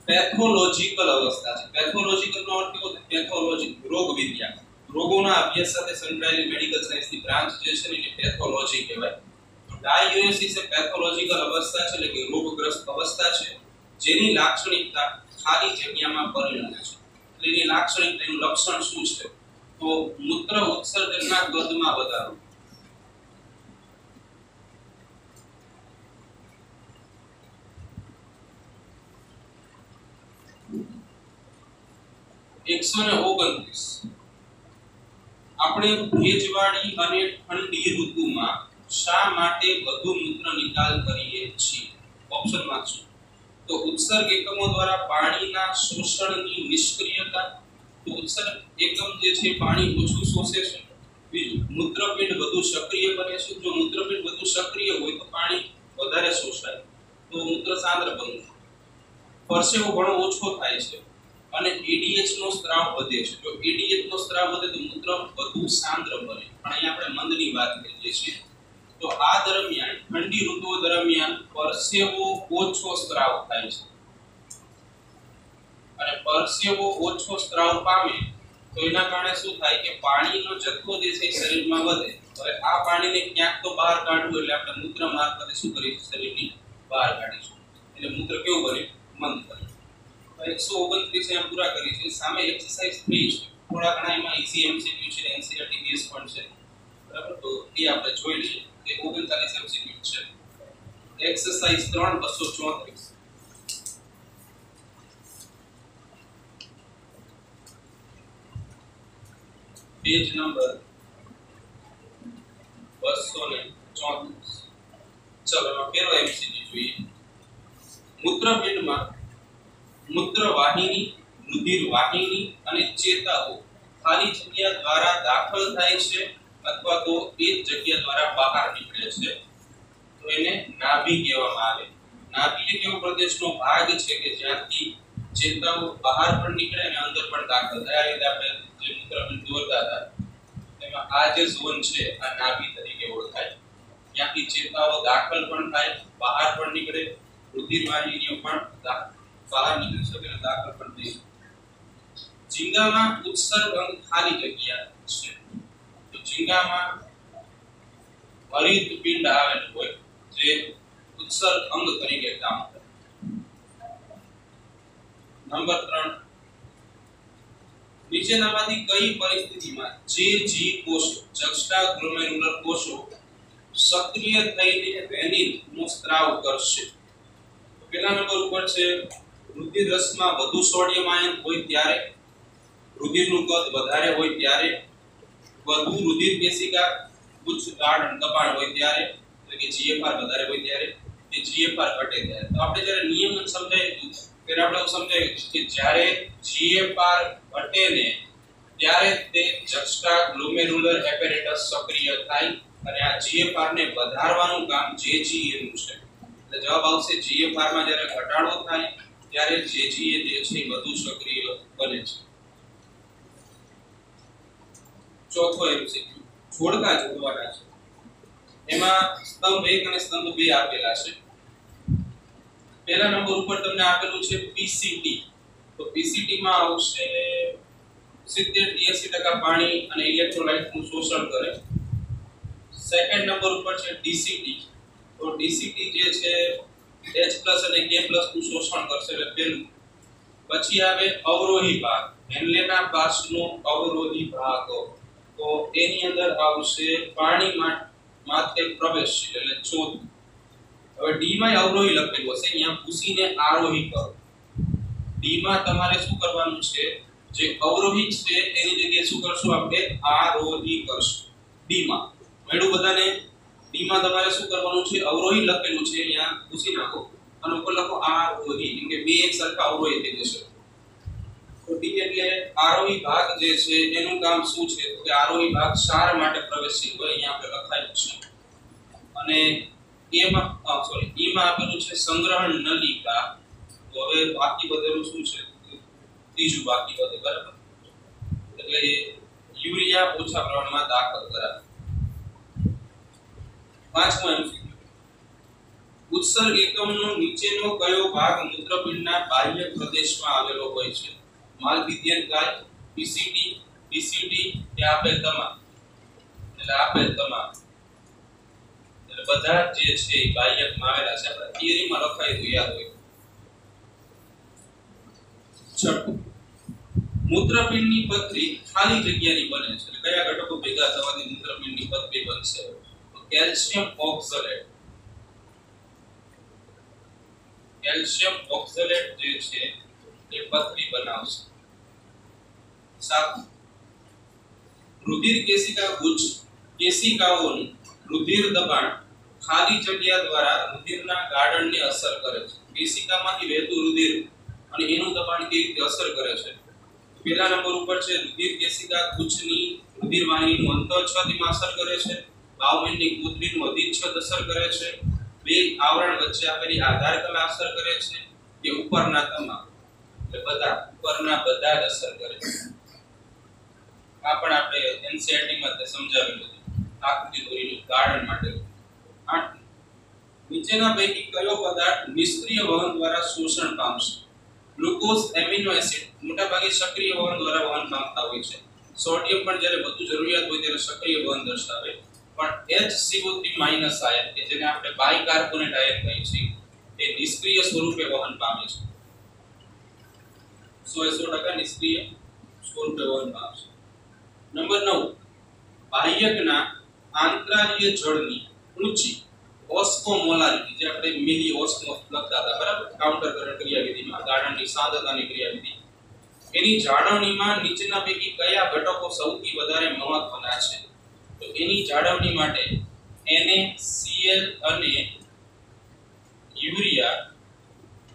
પેથોલોજીકલ અવસ્થા છે. પેથોલોજીકલ નો અર્થ કેવો થાય? પેથોલોજી રોગ વિજ્ઞાન, રોગોના અભ્યાસ સાથે સંકળાયેલી મેડિકલ સાયન્સની બ્રાન્ચ જે છે ને એને પેથોલોજી કહેવાય. તો ડાયયુરેસિસ એ પેથોલોજીકલ અવસ્થા છે એટલે કે રોગગ્રસ્ત અવસ્થા છે જેની લાક્ષણિકતા ખાલી જગ્યામાં પરિણમે છે. એટલે એની લાક્ષણિકતાનું લક્ષણ શું છે? તો મૂત્ર ઉત્સર્જનના કદમાં વધારો, આપણે ભેજવાળી અને ઠંડી ઋતુમાં શા માટે વધુ મૂત્ર નિકાલ કરીએ છીએ? ઓપ્શનમાં છે તો ઉત્સર્ગ એકમો દ્વારા પાણીના શોષણની નિષ્ક્રિયતા, તો ઉત્સર્ગ એકમ જે છે પાણી ઓછું શોષે છે. બીજું, મૂત્રપિંડ વધુ સક્રિય બને છે. જો મૂત્રપિંડ વધુ સક્રિય હોય તો પાણી વધારે શોષાય તો મૂત્ર સાંદ્ર બને છે. પરસેવો ઘણો ઓછો થાય છે અને એડીએચ નો સ્ત્રાવ વધે છે. જો એડીએચ નો સ્ત્રાવ વધે તો મૂત્ર વધુ સાંદ્ર બને. પણ અહીં આપણે મંદની વાત કરીએ છીએ. તો આ દરમિયાન ઠંડી ઋતુઓ દરમિયાન પરસેવો ઓછો સ્ત્રાવ થાય છે અને પરસેવો ઓછો સ્ત્રાવ પામે તો એના કારણે શું થાય કે પાણીનો જથ્થો જે છે શરીરમાં વધે. હવે આ પાણીને ક્યાંક તો બહાર કાઢવું એટલે આપણે મૂત્ર મારફતે શું કરીશું? શરીરની બહાર કાઢીશું. એટલે મૂત્ર કેવું બને? મંદ બને. 129 એમ પૂરા કરી છે. સામે એક્સરસાઇઝ 3 છે. થોડા ઘણા એમાં ઈસી એમસીક્યુ છે, એનસીઈઆરટી બેઝ પણ છે. બરાબર, તો એ આપણે જોઈ લઈએ. કે 39 એમસીક્યુ છે. Exercise 3 234 page number 234. ચલો એમાં પહેલો એમસીક્યુ જોઈએ. મૂત્રપિંડમાં મૂત્ર વાહિની, રુધિર વાહિની અને ચેતાઓ ખાલી જગ્યા દ્વારા દાખલ થાય છે અથવા તો એ જગ્યા દ્વારા બહાર નીકળે છે તો એને નાભી કહેવામાં આવે. નાભી એક એવો પ્રદેશનો ભાગ છે કે જ્યાંથી ચેતાઓ બહાર પણ નીકળે અને અંદર પણ દાખલ થાય. આ રીતે આપણે જે મૂત્રપિંડ દોરતા હતા એમાં આ જે ઝોન છે આ નાભી તરીકે ઓળખાય. ત્યાંથી ચેતાઓ દાખલ પણ થાય, બહાર પણ નીકળે, રુધિર વાહિનીઓ પણ બહાર નીકળી શકે અને દાખલ પણ થઈ શકે. ઝીંગામાં ઉત્સર્ગ અંગ ખાલી જગ્યા છે. તો ઝીંગામાં હરિત પિંડ આવેલું હોય જે ઉત્સર્ગ અંગ તરીકે કામ કરે. નંબર 3, નીચેનામાંથી કઈ પરિસ્થિતિમાં જે જી કોષો, જક્સ્ટાગ્લોમેરુલર કોષો સક્રિય થઈને રેનિન નો સ્ત્રાવ કરશે? પહેલા નંબર ઉપર છે રુધિર રસમાં વધુ સોડિયમ આયન હોય ત્યારે, રુધિરનું કદ વધારે હોય ત્યારે, વધુ રુધિર કેશિકા ઉચ્ચ ગાઢ દબાણ હોય ત્યારે, એટલે કે જીએફઆર વધારે હોય ત્યારે, કે જીએફઆર ઘટે ત્યારે. તો આપણે જ્યારે નિયમન સમજાયું ત્યારે આપણે સમજાયું કે જ્યારે જીએફઆર ઘટે ને ત્યારે તે જક્સ્ટાગ્લોમેરુલર એપેરેટસ સક્રિય થાય અને આ જીએફઆર ને વધારવાનું કામ જેજીએ નું છે. એટલે જવાબ આવશે જીએફઆર માં જ્યારે ઘટાડો થાય ત્યારે જેજીએ જે છે વધુ સક્રિય બને છે. ચોથો એમસીક્યુ જોડકા જોડવાના છે. એમાં સ્તંભ 1 અને સ્તંભ 2 આપેલા છે. પહેલા નંબર ઉપર તમને આપેલું છે પીસીટી. તો પીસીટી માં આવશે 70-80% પાણી અને ઇલેક્ટ્રોલાઇટ નું શોષણ કરે. સેકન્ડ નંબર ઉપર છે ડીસીટી. તો ડીસીટી જે છે H+ અને K+ નું શોષણ કરશે એટલે પહેલું. પછી આવે અવરોહી ભાગ, હેન્લેના પાસનો અવરોહી ભાગ. તો એની અંદર આવશે પાણી માથે પ્રવેશ એટલે ચોથું. હવે ડી માં અવરોહી લખેલું હશે, અહીંયા પૂછીને આરોહી કરો. ડી માં તમારે શું કરવાનું છે? જે અવરોહી છે એની જગ્યાએ શું કરશું? આપણે આરોહી કરશું. ડી માં મેળું બધાને. ડી માં તમારે શું કરવાનું છે? અવરોહી લખેલું છે, અહીંયા પૂછી નાખો અને ઉપર લખો આરોહી, કેમ કે બે એક સરખા અવરોહી થઈ જશે. તો ડી એટલે આરોહી ભાગ જે છે એનું કામ શું છે? તો કે આરોહી ભાગ ક્ષાર માટે પ્રવેશી હોય, અહીંયા આપણે લખાયું છે. અને એ માં સોરી ઈ માં આપેલું છે સંગ્રહણ નલિકા. તો હવે બાકી બધેલું શું છે? ત્રીજું બાકી બધે બરાબર. એટલે યુરિયા ઓછા પ્રમાણમાં દાખલ કરાવે. પાંચમો એમસીક્યુ, ઉત્સર્ગ એકમનો નીચેનો કયો ભાગ મૂત્રપિંડના બાહ્ય પ્રદેશમાં આવેલો હોય છે? માલભીદ્યન કાય, પીસીટી, ડીસીટી કે આપેલ તમામ? એટલે આપેલ તમામ. એટલે બધા જે છે એ બાહ્યકમાં આવેલા છે. આપણે થિયરીમાં લખાય તો યાદ હોય. છઠ્ઠું, મૂત્રપિંડની પથરી ખાલી જગ્યાની બને છે. એટલે કયા ઘટકો ભેગા થવાથી મૂત્રપિંડની પથરી બનશે? તો કેલ્શિયમ ઓક્ઝલેટ. કેલ્શિયમ ઓક્ઝલેટ જે છે એ પથરી બનાવશે. સાતમું, રુધિર કેશિકા ગુચ્છ કેશિકાઓનું રુધિર દબાણ ખાલી જગ્યા દ્વારા રુધિરના ગાળણને અસર કરે છે. કેશિકામાંથી વહેતું રુધિર અને એનું દબાણ કેવી રીતે અસર કરે છે? પહેલા નંબર ઉપર છે રુધિર કેશિકા ગુચ્છની રુધિર વાહિનીનું અંતઃછદમાં અસર કરે છે. બાહુબંધની કૂતરીનું અધિચ્છદ અસર કરે છે. બે આવરણ વચ્ચે આવેલી આધાર કલા અસર કરે છે કે ઉપરના તમામ? એટલે બધા, ઉપરના બધા જ અસર કરે છે. આ પણ આપણે એનસીઈઆરટી માં સમજાવેલું છે આકૃતિ દોરીનું ગાળણ માટે. 8, નીચેના પૈકી કયો પદાર્થ નિષ્ક્રિય વહન દ્વારા શોષણ પામશે? ગ્લુકોઝ, એમિનો એસિડ મોટાભાગે સક્રિય વહન દ્વારા વહન પામતા હોય છે. સોડિયમ પણ જ્યારે વધુ જરૂરિયાત હોય ત્યારે સક્રિય વહન દર્શાવે. પણ HCO3- આયન કે જેને આપણે બાયકાર્બોનેટ આયન કહીએ છીએ એ નિષ્ક્રિય સ્વરૂપે વહન પામે છે. 100% નિષ્ક્રિય સ્વરૂપે વહન પામશે. નંબર 9, બાહ્યકના આંતરાલીય જળની ઊંચી ઓસ્મોમોલારિટી, જે આપણે મિલી ઓસ્મોસ લખતા હતા બરાબર, કાઉન્ટર કરંટ ક્રિયાવિધિમાં ગાળણની સાંદ્રતાની ક્રિયાવિધિ, એની જાળવણીમાં નીચેના પૈકી કયા ઘટકો સૌથી વધારે મહત્વના છે? તો એની જાળવણી માટે NaCl અને યુરિયા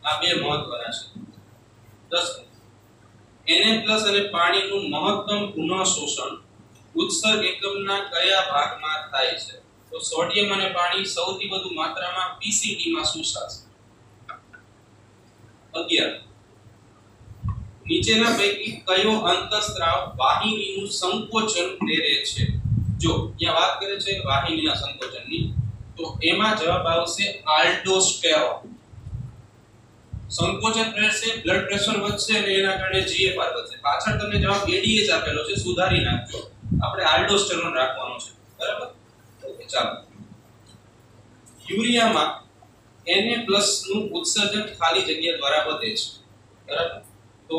આ બે મહત્વના છે. 10, Na+ અને પાણીનું મહત્તમ પુનઃ શોષણ ઉત્સર્ગ એકમના કયા ભાગમાં થાય છે? તો સોડિયમ અને પાણી સૌથી વધુ માત્રામાં પીસીટી માં શોષાશે. 11, નીચેના પૈકી કયો અંતઃસ્ત્રાવ વાહિનીનું સંકોચન પ્રેરે છે? જો અહીંયા વાત કરે છે વાહિનીના સંકોચનની, તો એમાં જવાબ આવશે આલ્ડોસ્ટેરોન. સંકોચન પ્રેરશે, બ્લડ પ્રેશર વધશે અને એના કારણે GFR વધશે. પાછળ તમને જવાબ ADH આપેલો છે, સુધારી નાખજો. આપણે આલ્ડોસ્ટેરોન રાખવાનો છે બરાબર. ઓકે ચાલો. યુરિયામાં Na+ નું ઉત્સર્જન ખાલી જગ્યા દ્વારા વધે છે બરાબર. તો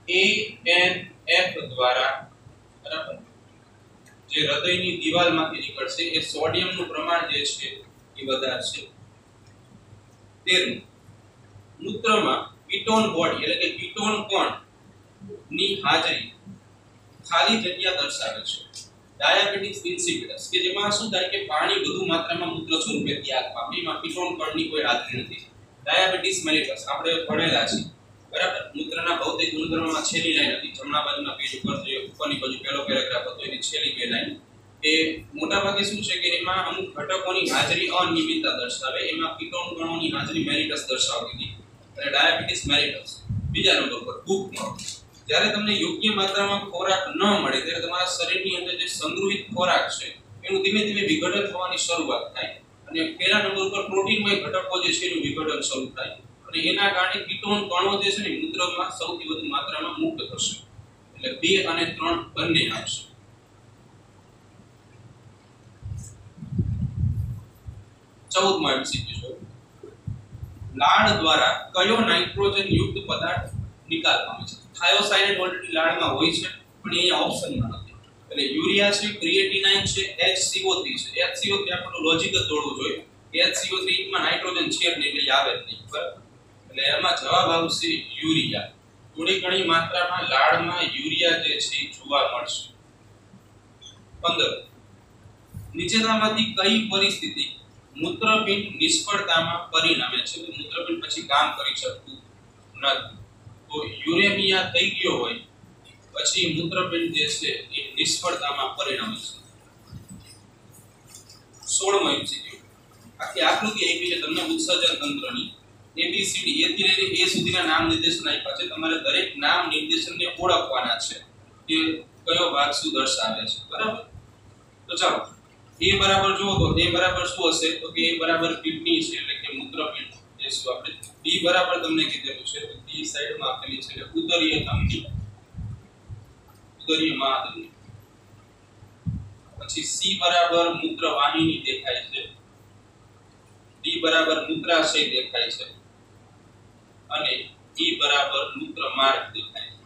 ANF દ્વારા બરાબર જે હૃદયની દિવાલમાંથી નીકળશે એ સોડિયમનું પ્રમાણ જે છે એ વધારશે. 13, મૂત્રમાં કીટોન બોડી એટલે કે કીટોન કણ ની હાજરી ખાલી જગ્યા દર્શાવે છે. ડાયાબિટીસ ઇન્સિપિડસ કે જેમાં શું થાય કે પાણી વધુ માત્રામાં મૂત્ર સ્વરૂપે ત્યાગ પામે, એમાં કીટોન કણની કોઈ હાજરી નથી. ડાયાબિટીસ મેલિટસ આપણે ભણેલા છે બરાબર. મૂત્રના ભૌતિક ગુણધર્મોમાં છેલ્લી લાઈન હતી, જમણા બાજુના પેજ ઉપર જે ઉપરની બાજુ પહેલો પેરેગ્રાફ હતો એની છેલ્લી બે લાઈન એ મોટાભાગે શું છે કે એમાં અમુક ઘટકોની હાજરી અનિયમિતતા દર્શાવે. એમાં કીટોન કણોની હાજરી મેલિટસ દર્શાવતી હતી અને ડાયાબિટીસ મેલિટસ. બીજા નંબર પર ભૂખ. જ્યારે તમને યોગ્ય માત્રામાં ખોરાક ન મળે ત્યારે તમારા શરીરની અંદર જે સંગ્રહિત ખોરાક છે એનું ધીમે ધીમે વિઘટન થવાની શરૂઆત થાય અને પહેલા નંબર પર પ્રોટીનમય ઘટકો જે છે એનું વિઘટન શરૂ થાય અને એના કારણે કીટોન કણો જે છે ને મૂત્રમાં સૌથી વધુ માત્રામાં મુક્ત થશે. એટલે 2 અને 3 બંને આવશે. 14મો MCQ છે, લાળ દ્વારા કયો નાઇટ્રોજન યુક્ત પદાર્થ નિકાલ પામે છે? થાયોસાઇનેટ ઓલરેડી લાળમાં હોય છે પણ અહીંયા ઓપ્શનમાં નથી. એટલે યુરિયા છે, ક્રિએટિનાઇન છે, HCO3 છે. HCO3 આપણો લોજિક જ જોડવું જોઈએ. HCO3 માં નાઇટ્રોજન છે જ નહીં એટલે આવે જ નહીં બરાબર. એટલે એમાં જવાબ આવશે યુરિયા. થોડી ઘણી માત્રામાં લાળમાં યુરિયા જે છે જોવા મળશે. 15, નીચેનામાંથી કઈ પરિસ્થિતિ મૂત્રપિંડ નિષ્ફળતામાં પરિણમે છે? મૂત્રપિંડ પછી કામ કરી શકતું નથી. તો યુરેમિયા થઈ ગયો હોય પછી મૂત્રપિંડ જે છે એ નિષ્ફળતામાં પરિણમે છે. 16મો એમસીક્યુ આખી આકૃતિ આપી છે તમને ઉત્સર્જન તંત્રની એબીસીડી એ થી લઈને એ સુધીના નામ નિર્દેશન આપ્યા છે તમારે દરેક નામ નિર્દેશનને ઓળખવાના છે કે કયો ભાગ શું દર્શાવે છે બરાબર તો ચાલો એ બરાબર જુઓ તો એ બરાબર શું હશે તો કે એ બરાબર કિડની છે એટલે કે મૂત્રપિંડ જે શું આપણે ડી બરાબર તમને કીધેલું છે તો ડી સાઈડમાં આપેલી છે એટલે ઉદરીય ધમની ઉદરીય મહાધમની પછી સી બરાબર મૂત્ર વાહિની દેખાય છે ડી બરાબર મૂત્રાશય દેખાય છે અને ઈ બરાબર મૂત્ર માર્ગ દેખાય છે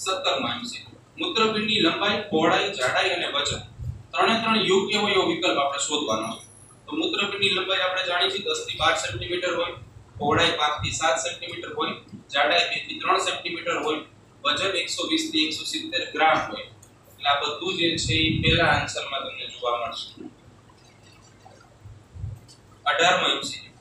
17મા એમસીક્યુ મૂત્રપિંડની લંબાઈ પહોળાઈ જાડાઈ અને વજન ત્રણે ત્રણ યોગ્ય હોય એવો વિકલ્પ આપણે શોધવાનો છે તો મૂત્રપિંડની લંબાઈ આપણે જાણી છે 10 થી 12 સેન્ટીમીટર હોય પહોળાઈ 5 થી 7 સેન્ટીમીટર હોય જાડાઈ 2 થી 3 સેન્ટીમીટર હોય વજન 120 થી 170 ગ્રામ હોય એટલે આ બધું જે છે એ પહેલા આન્સરમાં તમને જોવા મળશે 18મો એમસીક્યુ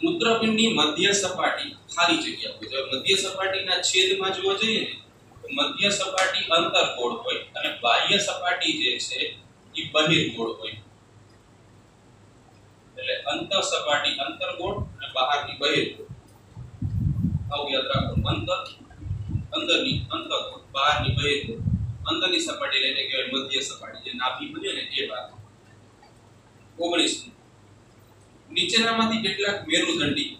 મૂત્રપિંડની મધ્ય સપાટી ખાલી જગ્યા હોય જો મધ્ય સપાટીના છેદમાં જોવા જઈએ ને તો મધ્ય સપાટી અંતર્ગોળ હોય અને બાહ્ય સપાટી જે છે એ બહિર્ગોળ હોય એટલે અંતર સપાટી અંતર્ગોળ અને બહારની બહિર્ગોળ આવું યાદ રાખો અંદરની અંતર્ગોળ બહારની બહિર્ગોળ અંદરની સપાટી લઈને કહેવાય મધ્ય સપાટી જે નાભી બને ને એ ભાગ 19 નીચેનામાંથી કેટલાક મેરુદંડી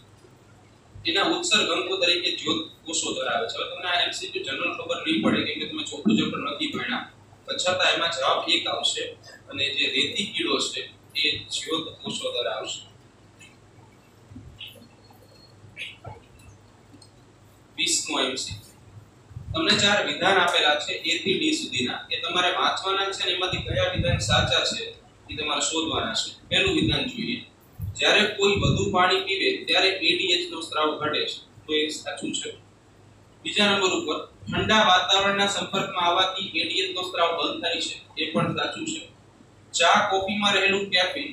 એના ઉત્સર્ગ અંગો તરીકે જ્યોત કોષો ધરાવે છે હવે તમને આ એમસીક્યુ જનરલ ખબર નહીં પડે કેમ કે તમે ચોખ્ખું ચેપ્ટર નથી ભણ્યા છતાં એમાં જવાબ એક આવશે અને જે રેતી કીડો છે એ જ્યોત કોષો ધરાવશે 20મો એમસીક્યુ તમને 4 વિધાન આપેલા છે A થી D સુધીના એ તમારે વાંચવાના છે અને એમાંથી કયા વિધાન સાચા છે એ તમારે શોધવાના છે પહેલું વિધાન જોઈએ જ્યારે કોઈ વધુ પાણી પીવે ત્યારે ADH નો સ્ત્રાવ ઘટે છે તો એ સાચું છે બીજા નંબર ઉપર ઠંડા વાતાવરણના સંપર્કમાં આવવાથી ADH નો સ્ત્રાવ બંધ થાય છે એ પણ સાચું છે ચા કોફીમાં રહેલું કેફીન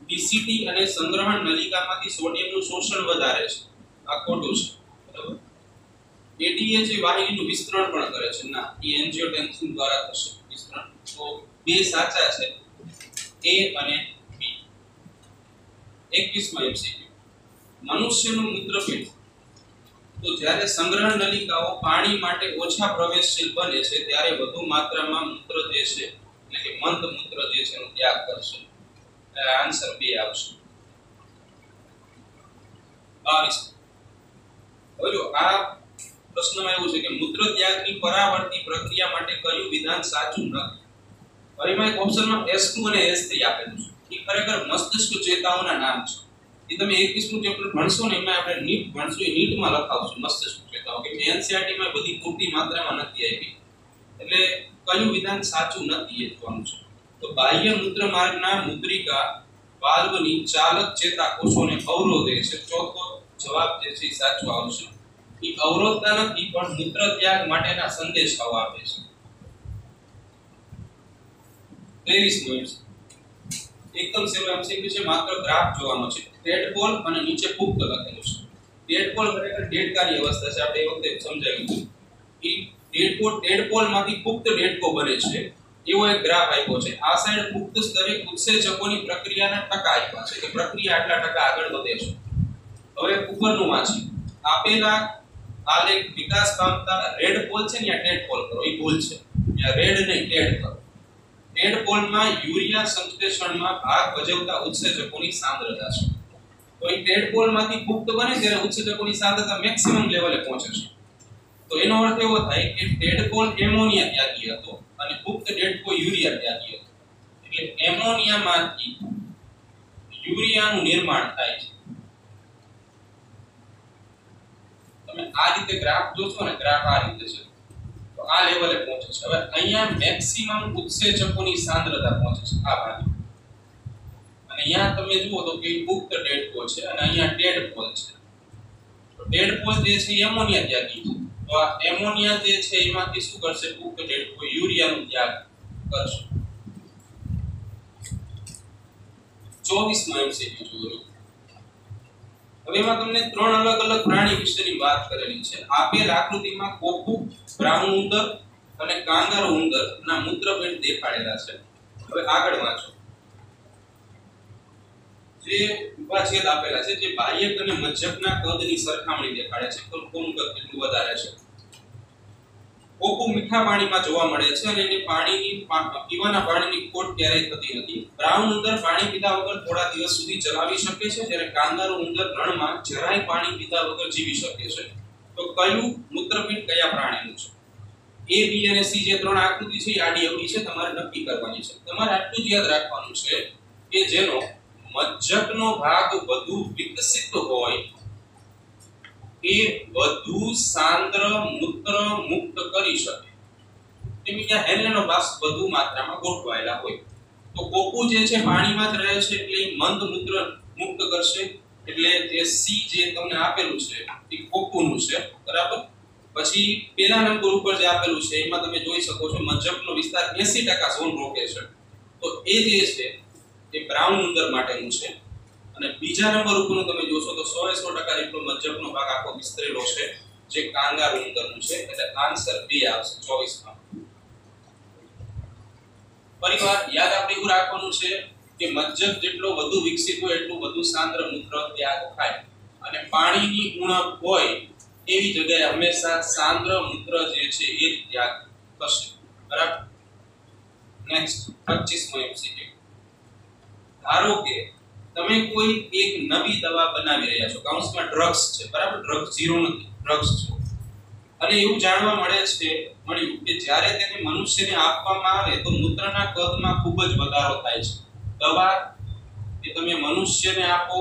DCT અને સંગ્રહણ નલિકામાંથી સોડિયમનું શોષણ વધારે છે આ ખોટું છે બરાબર ADH એ વાહિનીનું વિસ્તરણ પણ કરે છે ના એ એન્જિયોટેન્સિન દ્વારા થશે વિસ્તરણ તો બે સાચા છે A અને B 21મો એમસીક્યુ મનુષ્યનું મૂત્રપિંડ તો જ્યારે સંગ્રહણ નલિકાઓ પાણી માટે ઓછા પ્રવેશશીલ બને છે ત્યારે વધુ માત્રામાં મૂત્ર જે છે એટલે કે મંદ મૂત્ર જે છે એનો ત્યાગ કરશે આન્સર 2 આવશે 22 હવે જો આ પ્રશ્નમાં એવું છે કે મૂત્ર ત્યાગની પરાવર્તી પ્રક્રિયા માટે કયું વિધાન સાચું નથી હવે એમાં એક ઓપ્શનમાં S2 અને S3 આપેલું છે એ ખરેખર મસ્તિષ્ક ચેતાઓના નામ છે એ તમે 21મું ચેપ્ટર ભણશો ને એમાં આપણે નીટ ભણશું એ નીટમાં લખાવશું મસ્તિષ્ક ચેતાઓ કે NCERT માં બધી પૂરતી માત્રામાં નથી આવી એટલે કયું વિધાન સાચું નથી એ જોવાનું છે તો બાહ્ય મૂત્ર માર્ગના મુદ્રિકા વાલ્વની ચાલક ચેતાકોષોને અવરોધે છે ચોથો જવાબ જે છે સાચો આવશે એ અવરોધતા નથી પણ મૂત્ર ત્યાગ માટેના સંદેશાઓ આપે છે 23મો એકદમ સેલો એમસીક્યુ છે માત્ર ગ્રાફ જોવાનો છે ટેડપોલ અને નીચે પુખ્ત લખેલું છે ટેડપોલ ખરેખર ડેડકાની અવસ્થા છે આપણે એ વખતે સમજાવ્યું કે ટેડપોલમાંથી પુખ્ત ડેડકો બને છે એવો એક ગ્રાફ આપ્યો છે આ સાઈડ પુખ્ત સ્તરે ઉત્સેચકોની પ્રક્રિયાના ટકા આપ્યા છે કે પ્રક્રિયા આટલા ટકા આગળ વધે છે હવે ઉપરનું વાંચી આપેલા આલેખ વિકાસ પામતા રેડ પોલ છે ને આ ટેડ પોલ કરો એ ભૂલ છે આ રેડ નહીં ટેડ કરો ટેડ પોલમાં યુરિયા સંશ્લેષણમાં ભાગ ભજવતા ઉત્સેચકોની સાંદ્રતા છે તો એ ટેડ પોલમાંથી પુખ્ત બને ત્યારે ઉત્સેચકોની સાંદ્રતા મેક્સિમમ લેવલે પહોંચે છે તો એનો અર્થ એવો થાય કે ટેડ પોલ એમોનિયા ત્યાગી હતો અને પુખ્ત ડેડકો યુરિયા ત્યાગી હતો એટલે એમોનિયામાંથી યુરિયાનું નિર્માણ થાય છે તમે આ રીતે ગ્રાફ જોશો ને ગ્રાફ આ રીતે છે તો આ લેવલે પહોંચે છે હવે અહીંયા મેક્સિમમ ઉત્સેચકોની સાંદ્રતા પહોંચે છે આ ભાગે અને અહીંયા તમે જુઓ તો કે પુખ્ત ડેડકો છે અને અહીંયા ટેડ પોલ છે તો ટેડ પોલ જે છે એમોનિયા ત્યાગી છે તો આ એમોનિયા જે છે એમાંથી શું કરશે પુખ્ત ડેડકો યુરિયાનો ત્યાગ કરશે 24મો એમસીક્યુ જોયો હવે એમાં તમને 3 અલગ અલગ પ્રાણી વિશેની વાત કરેલી છે આપેલ આકૃતિમાં કોકુ બ્રાઉન ઉંદર અને કાંગારૂ ઉંદરના મૂત્રપિંડ દેખાડેલા છે. હવે આગળ વાંચો. જે વિભાજ્ય આપેલા છે જે બાહ્યક અને મજ્જકના કદની સરખામણી દેખાડે છે તો કોનું કદ કેટલું વધારે છે. કોકો મીઠા પાણીમાં જોવા મળે છે અને એને પીવાના પાણીની ખોટ ક્યારેય થતી નથી. બ્રાઉન ઉંદર પાણી પીધા વગર થોડા દિવસ સુધી ચલાવી શકે છે જ્યારે કાંગારૂ ઉંદર રણમાં જરાય પાણી પીધા વગર જીવી શકે છે. તો કયું મૂત્રપિંડ કયા પ્રાણીનું છે? A, B અને C જે ત્રણ આકૃતિ છે એ આડી અવળી છે, તમારે નક્કી કરવાની છે. તમારે આટલું જ યાદ રાખવાનું છે કે જેનો મજ્જકનો ભાગ વધુ વિકસિત હોય એ વધુ સાંદ્ર મૂત્ર મુક્ત કરી શકે. કેમ કે હેલેનો બાષ્પ વધુ માત્રામાં ગોઠવાયેલા હોય. તો કોકુ જે છે પાણીમાં જ રહે છે એટલે મંદ મૂત્ર મુક્ત કરશે. એટલે જે C જે તમને આપેલું છે એ કોકુનું છે, બરાબર. પછી પહેલા નંબર ઉપર જે આપેલું છે એમાં તમે જોઈ શકો છો મજ્જકનો વિસ્તાર 80% ઝોન રોકે છે. તો એ જે છે એ બ્રાઉન ઉંદર માટેનું છે. અને બીજા નંબર ઉપરનું તમે જોશો તો 100% જેટલો મજ્જકનો ભાગ આખો વિસ્તરેલો છે જે કાંગારૂ ઉંદરનું છે. એટલે આન્સર B આવશે 24 માં. પરિવાર યાદ આપણે એવું રાખવાનું છે કે મજ્જક જેટલો વધુ વિકસિત હોય એટલું વધુ સાંદ્ર મૂત્ર ત્યાગ થાય અને પાણીની ઉણપ હોય એવી જગ્યાએ હંમેશા સાંદ્ર મૂત્ર જે છે એ જ ત્યાગ કરશે, બરાબર. નેક્સ્ટ 25મો MCQ. ધારો કે તમે કોઈ એક નવી દવા બનાવી રહ્યા છો, કાઉન્સમાં ડ્રગ્સ છે, બરાબર. ડ્રગ્સ ઝીરો નથી, ડ્રગ્સ છે. અને એવું જાણવા મળ્યું કે જ્યારે તેને મનુષ્યને આપવામાં આવે તો મૂત્રના કદમાં ખૂબ જ વધારો થાય છે. દવા એ તમે મનુષ્યને આપો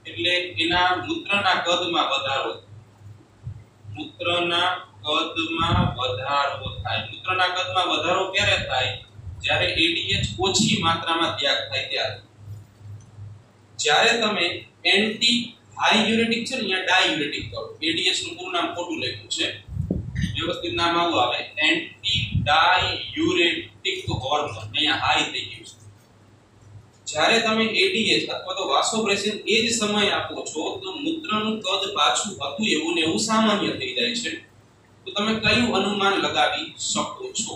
એટલે એના મૂત્રના કદમાં વધારો થાય. મૂત્રના કદમાં વધારો ક્યારે થાય? જ્યારે ADH ઓછી માત્રામાં ત્યાગ થાય ત્યારે. જ્યારે તમે એન્ટી હાઇયુરેટિક છે ને અહીંયા ડાયુરેટિક કરો. ADH નું પૂરું નામ ખોટું લખ્યું છે, વ્યવસ્થિત નામ આવું આવે એન્ટી ડાયુરેટિક હોર્મોન. અહીંયા હાઈ થઈ ગયું છે. જ્યારે તમે ADH અથવા તો વાસોપ્રેસિન એ જ સમય આપો છો તો મૂત્રનું કદ પાછું હતું એવું ને એવું સામાન્ય થઈ જાય છે. તો તમે કયું અનુમાન લગાવી શકો છો?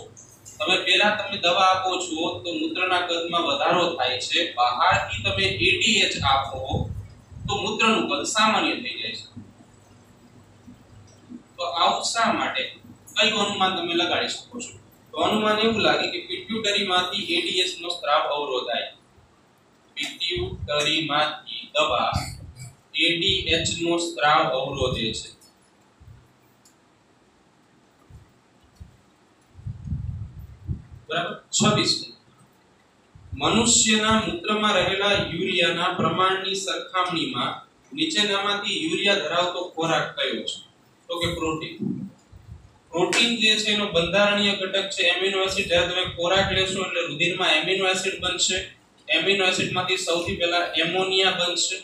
તમે દવા આપો છો તો મૂત્રના કદમાં વધારો થાય છે. બહારથી તમે ADH આપો તો મૂત્રનું કદ સામાન્ય થઈ જાય છે. તો આવું શા માટે? કયું અનુમાન તમે લગાડી શકો છો? તો અનુમાન એવું લાગે કે પિટ્યુટરીમાંથી ADH નો સ્ત્રાવ અવરોધાય. પિટ્યુટરીમાંથી દવા ADH નો સ્ત્રાવ અવરોધે છે. બરાબર. 26 મનુષ્યના મૂત્રમાં રહેલા યુરિયાના પ્રમાણની સરખામણીમાં નીચેનામાંથી યુરિયા ધરાવતો ખોરાક કયો છે? તો કે પ્રોટીન. પ્રોટીન જે છે એનો બંધારણીય ઘટક છે એમિનો એસિડ. જ્યારે તમે ખોરાક લેશો એટલે રુધિરમાં એમિનો એસિડ બનશે. એમિનો એસિડમાંથી સૌથી પહેલા એમોનિયા બનશે.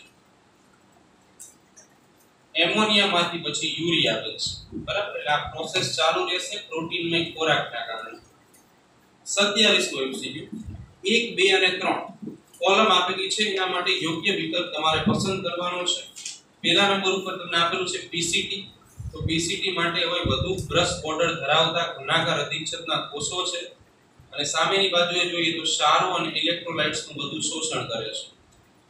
એમોનિયામાંથી પછી યુરિયા બનશે, બરાબર. એટલે આ પ્રોસેસ ચાલુ રહેશે પ્રોટીનના ખોરાકના કારણે. 27મો MCQ. 1, 2 અને 3 કોલમ આપેલી છે, એના માટે યોગ્ય વિકલ્પ તમારે પસંદ કરવાનો છે. પહેલા નંબર ઉપર તમને આપેલું છે PCT. તો PCT માટે હોય વધુ બ્રશ બોર્ડર ધરાવતા ઘનાકાર અધિચ્છદના કોષો છે અને સામેની બાજુએ જોઈએ તો ક્ષારો અને ઇલેક્ટ્રોલાઇટ્સનું બધું શોષણ કરે છે.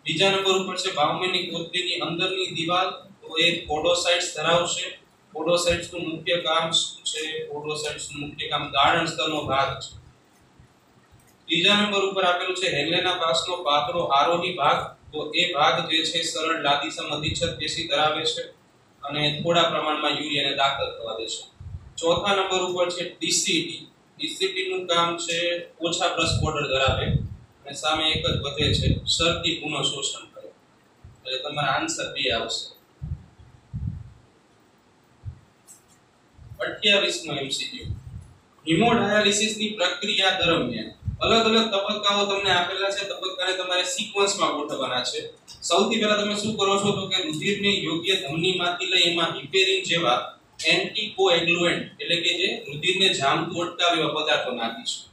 બીજા નંબર ઉપર છે બાઉમેની કોથળીની અંદરની દિવાલ. તો એ પોડોસાઇટ્સ ધરાવશે. પોડોસાઇટ્સનું મુખ્ય કામ શું છે? પોડોસાઇટ્સનું મુખ્ય કામ ગાળણ સ્તરનો ભાગ છે. ત્રીજા નંબર ઉપર આપેલું છે હેલેના પાસનો પાતળો આરોહી ભાગ. તો એ ભાગ જે છે સરળ લાદીસમ અધિચ્છદ પેશી ધરાવે છે અને થોડા પ્રમાણમાં યુરિયાને દાખલ થવા દે છે. ચોથા નંબર ઉપર છે DCT. DCT નું કામ છે ઓછા બ્રશ બોર્ડર ધરાવે અને સામે એક જ વધે છે શરતી પુનઃ શોષણ કરે. એટલે તમારો આન્સર B આવશે. 28મો MCQ. હિમોડાયાલિસિસની પ્રક્રિયા દરમિયાન અલગ અલગ તબક્કાઓ તમને આપેલા છે. તબક્કાને તમારે સિક્વન્સમાં ગોઠવવાના છે. સૌથી પહેલા તમે શું કરો છો તો કે રુધિરને યોગ્ય ધમનીમાંથી લઈ એમાં હિપેરિન જેવા એન્ટીકોએગ્લુએન્ટ એટલે કે જે રુધિરને જામતું અટકાવે એવા પદાર્થો નાખીશું.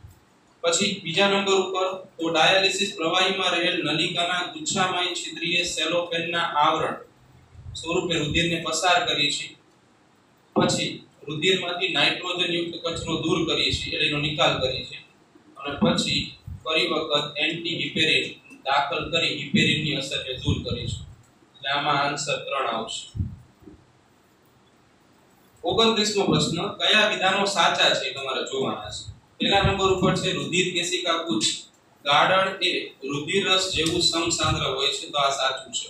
પછી બીજા નંબર ઉપર તો ડાયાલિસિસ પ્રવાહીમાં રહેલ નલિકાના ગુચ્છામય છિદ્રીય સેલોફેનના આવરણ સ્વરૂપે રુધિરને પસાર કરી છે. પછી રુધિરમાંથી નાઇટ્રોજન યુક્ત કચરો દૂર કરીએ છીએ એટલે એનો નિકાલ કરીએ છીએ અને પછી ફરી વખત એન્ટી હિપેરિન દાખલ કરી હિપેરિનની અસરને દૂર કરીશું એટલે આમાં આન્સર 3 આવશે 29મો પ્રશ્ન કયા વિધાનો સાચા છે તમારે જોવાના છે પહેલા નંબર ઉપર છે રુધિર કેશિકા કુચ ગાળણ એ રુધિર રસ જેવું સમસાંદ્ર હોય છે તો આ સાચું છે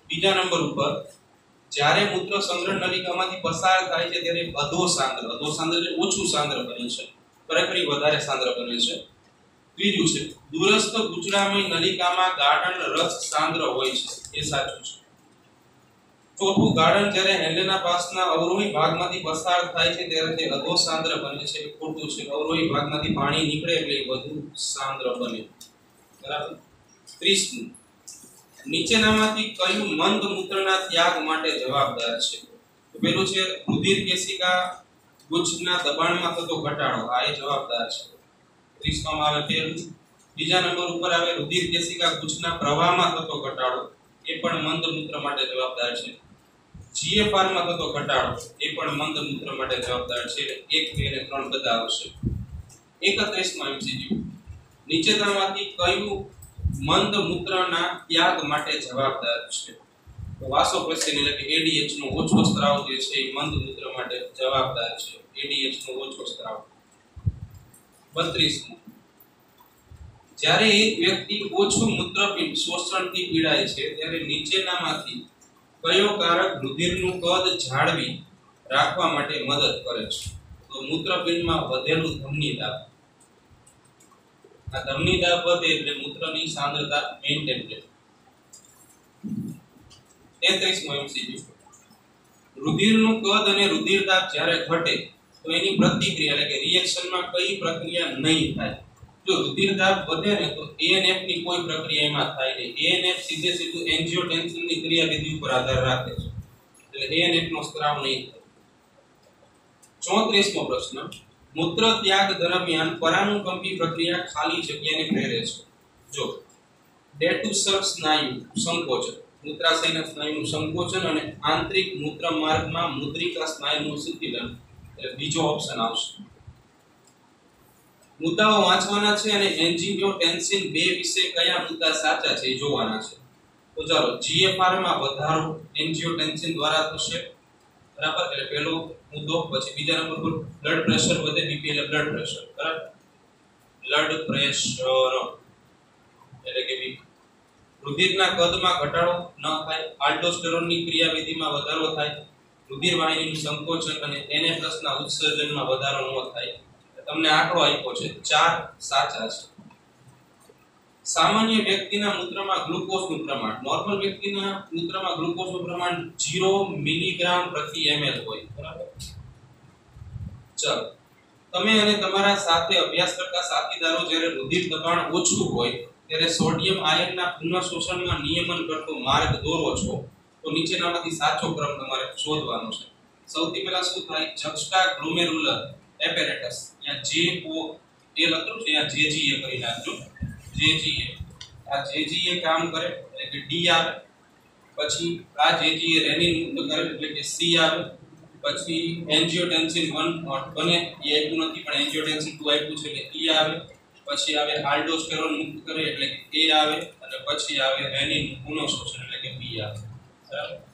બીજા નંબર ઉપર જ્યારે મૂત્ર સંગ્રહ નલિકામાંથી પસાર થાય છે ત્યારે અધોસાંદ્ર એટલે ઓછું સાંદ્ર બને છે ખરેખર વધારે સાંદ્ર બને છે ત્રીજું છે દૂરસ્થ ગુચડામય નલિકામાં ગાળણ રસ સાંદ્ર હોય છે એ સાચું છે ચોથું ગાળણ જ્યારે હેન્ડલના પાસના અવરોહી ભાગમાંથી પસાર થાય છે ત્યારે તે અધોસાંદ્ર બને છે ખોટું છે અવરોહી ભાગમાંથી પાણી નીકળે એટલે વધુ સાંદ્ર બને બરાબર 30 નીચેનામાંથી કયું મંદ મૂત્રના ત્યાગ માટે જવાબદાર છે તો પેલું છે રુધિર કેશિકા ગુચ્છના દબાણમાં થતો ઘટાડો આ એ જવાબદાર છે 30 માં આવે પેલું બીજા નંબર ઉપર આવે રુધિર કેશિકા ગુચ્છના પ્રવાહમાં થતો ઘટાડો એ પણ મંદ મૂત્ર માટે જવાબદાર છે જીએફઆર માં થતો ઘટાડો એ પણ મંદ મૂત્ર માટે જવાબદાર છે એટલે 1 2 અને 3 બધા આવશે 31 માં એમસીક્યુ નીચેનામાંથી કયું મંદ મૂત્રના ત્યાગ માટે જવાબદાર છે તો વાસોપ્રેસિન એટલે કે એડીએચ નો ઓછો સ્ત્રાવ જે છે એ મંદ મૂત્ર માટે જવાબદાર છે એડીએચ નો ઓછો સ્ત્રાવ 32 જ્યારે એક વ્યક્તિ ઓછું મૂત્રપિંડ શોષણથી પીડાય છે ત્યારે નીચેનામાંથી કયો કારક રુધિરનું કદ જાળવી રાખવા માટે મદદ કરે છે તો મૂત્રપિંડમાં વધેલું ધમની દાબ આ ધમની દાબ વધે એટલે મૂત્રની સાંદ્રતા મેન્ટેન રહે 33 મો એમસીક્યુ રુધિરનું કદ અને રુધિર દાબ જ્યારે ઘટે તો એની પ્રતિક્રિયા એટલે કે રિએક્શનમાં કઈ પ્રક્રિયા નહીં થાય જો રુધિર દાબ વધે ને તો એએનએફ ની કોઈ પ્રક્રિયા એમાં થાય નહીં એએનએફ સીધું એન્જિયોટેન્સિન ની ક્રિયાવિધિ ઉપર આધાર રાખે છે એટલે એએનએફ નો સ્ત્રાવ નહીં થાય 34મો પ્રશ્ન મૂત્ર ત્યાગ દરમિયાન પરાનુકંપી પ્રક્રિયા ખાલી જગ્યાને પ્રેરે છે જો ડેટુસર સ્નાયુ સંકોચન મૂત્રાશયના સ્નાયુનું સંકોચન અને આંતરિક મૂત્ર માર્ગમાં મુદ્રિકા સ્નાયુનું શિથિલન એટલે બીજો ઓપ્શન આવશે મુદ્દાઓ વાંચવાના છે અને એન્જિયોટેન્સિન 2 વિશે કયા મુદ્દા સાચા છે એ જોવાના છે તો ચાલો જીએફઆર માં વધારો એન્જિયોટેન્સિન દ્વારા થશે બરાબર એટલે પહેલો મુદ્દો પછી બીજા નંબર પર બ્લડ પ્રેશર વધે બીપી એટલે બ્લડ પ્રેશર બરાબર બ્લડ પ્રેશર એટલે કે બીપી રુધિરના કદમાં ઘટાડો ન થાય આલ્ડોસ્ટેરોનની ક્રિયાવિધિમાં વધારો થાય રુધિર વાહિનીનું સંકોચન અને NA+ ના ઉત્સર્જનમાં વધારો ન થાય તમને આંકડો આપ્યો છે 4 સાચા છે સામાન્ય વ્યક્તિના મૂત્રમાં ગ્લુકોઝનું પ્રમાણ નોર્મલ વ્યક્તિના મૂત્રમાં ગ્લુકોઝનું પ્રમાણ 0 મિલીગ્રામ પ્રતિ ml હોય બરાબર ચાલો તમે અને તમારા સાથે અભ્યાસ કરતા સાથીદારો જ્યારે રુધિર દબાણ ઓછું હોય ત્યારે સોડિયમ આયનના પુનઃશોષણમાં નિયમન કરતો માર્ગ દોરો છો તો નીચેનામાંથી સાચો ક્રમ તમારે શોધવાનો છે સૌથી પહેલા શું થાય જક્સ્ટા ગ્લોમેરુલર એપેરેટસ અહીંયા JO એ લખ્યું છે અહીંયા JGA કરી નાખજો JGA આ JGA કામ કરે એટલે કે D આવે પછી આ JGA રેનિન મુક્ત કરે એટલે કે C આવે પછી એન્જિયોટેન્સિન 1 બને એ આપ્યું નથી પણ એન્જિયોટેન્સિન 2 આપ્યું છે એટલે E આવે પછી આવે આલ્ડોસ્ટેરોન મુક્ત કરે એટલે કે A આવે અને પછી આવે રેનિન પુનઃશોષણ એટલે કે B આવે બરાબર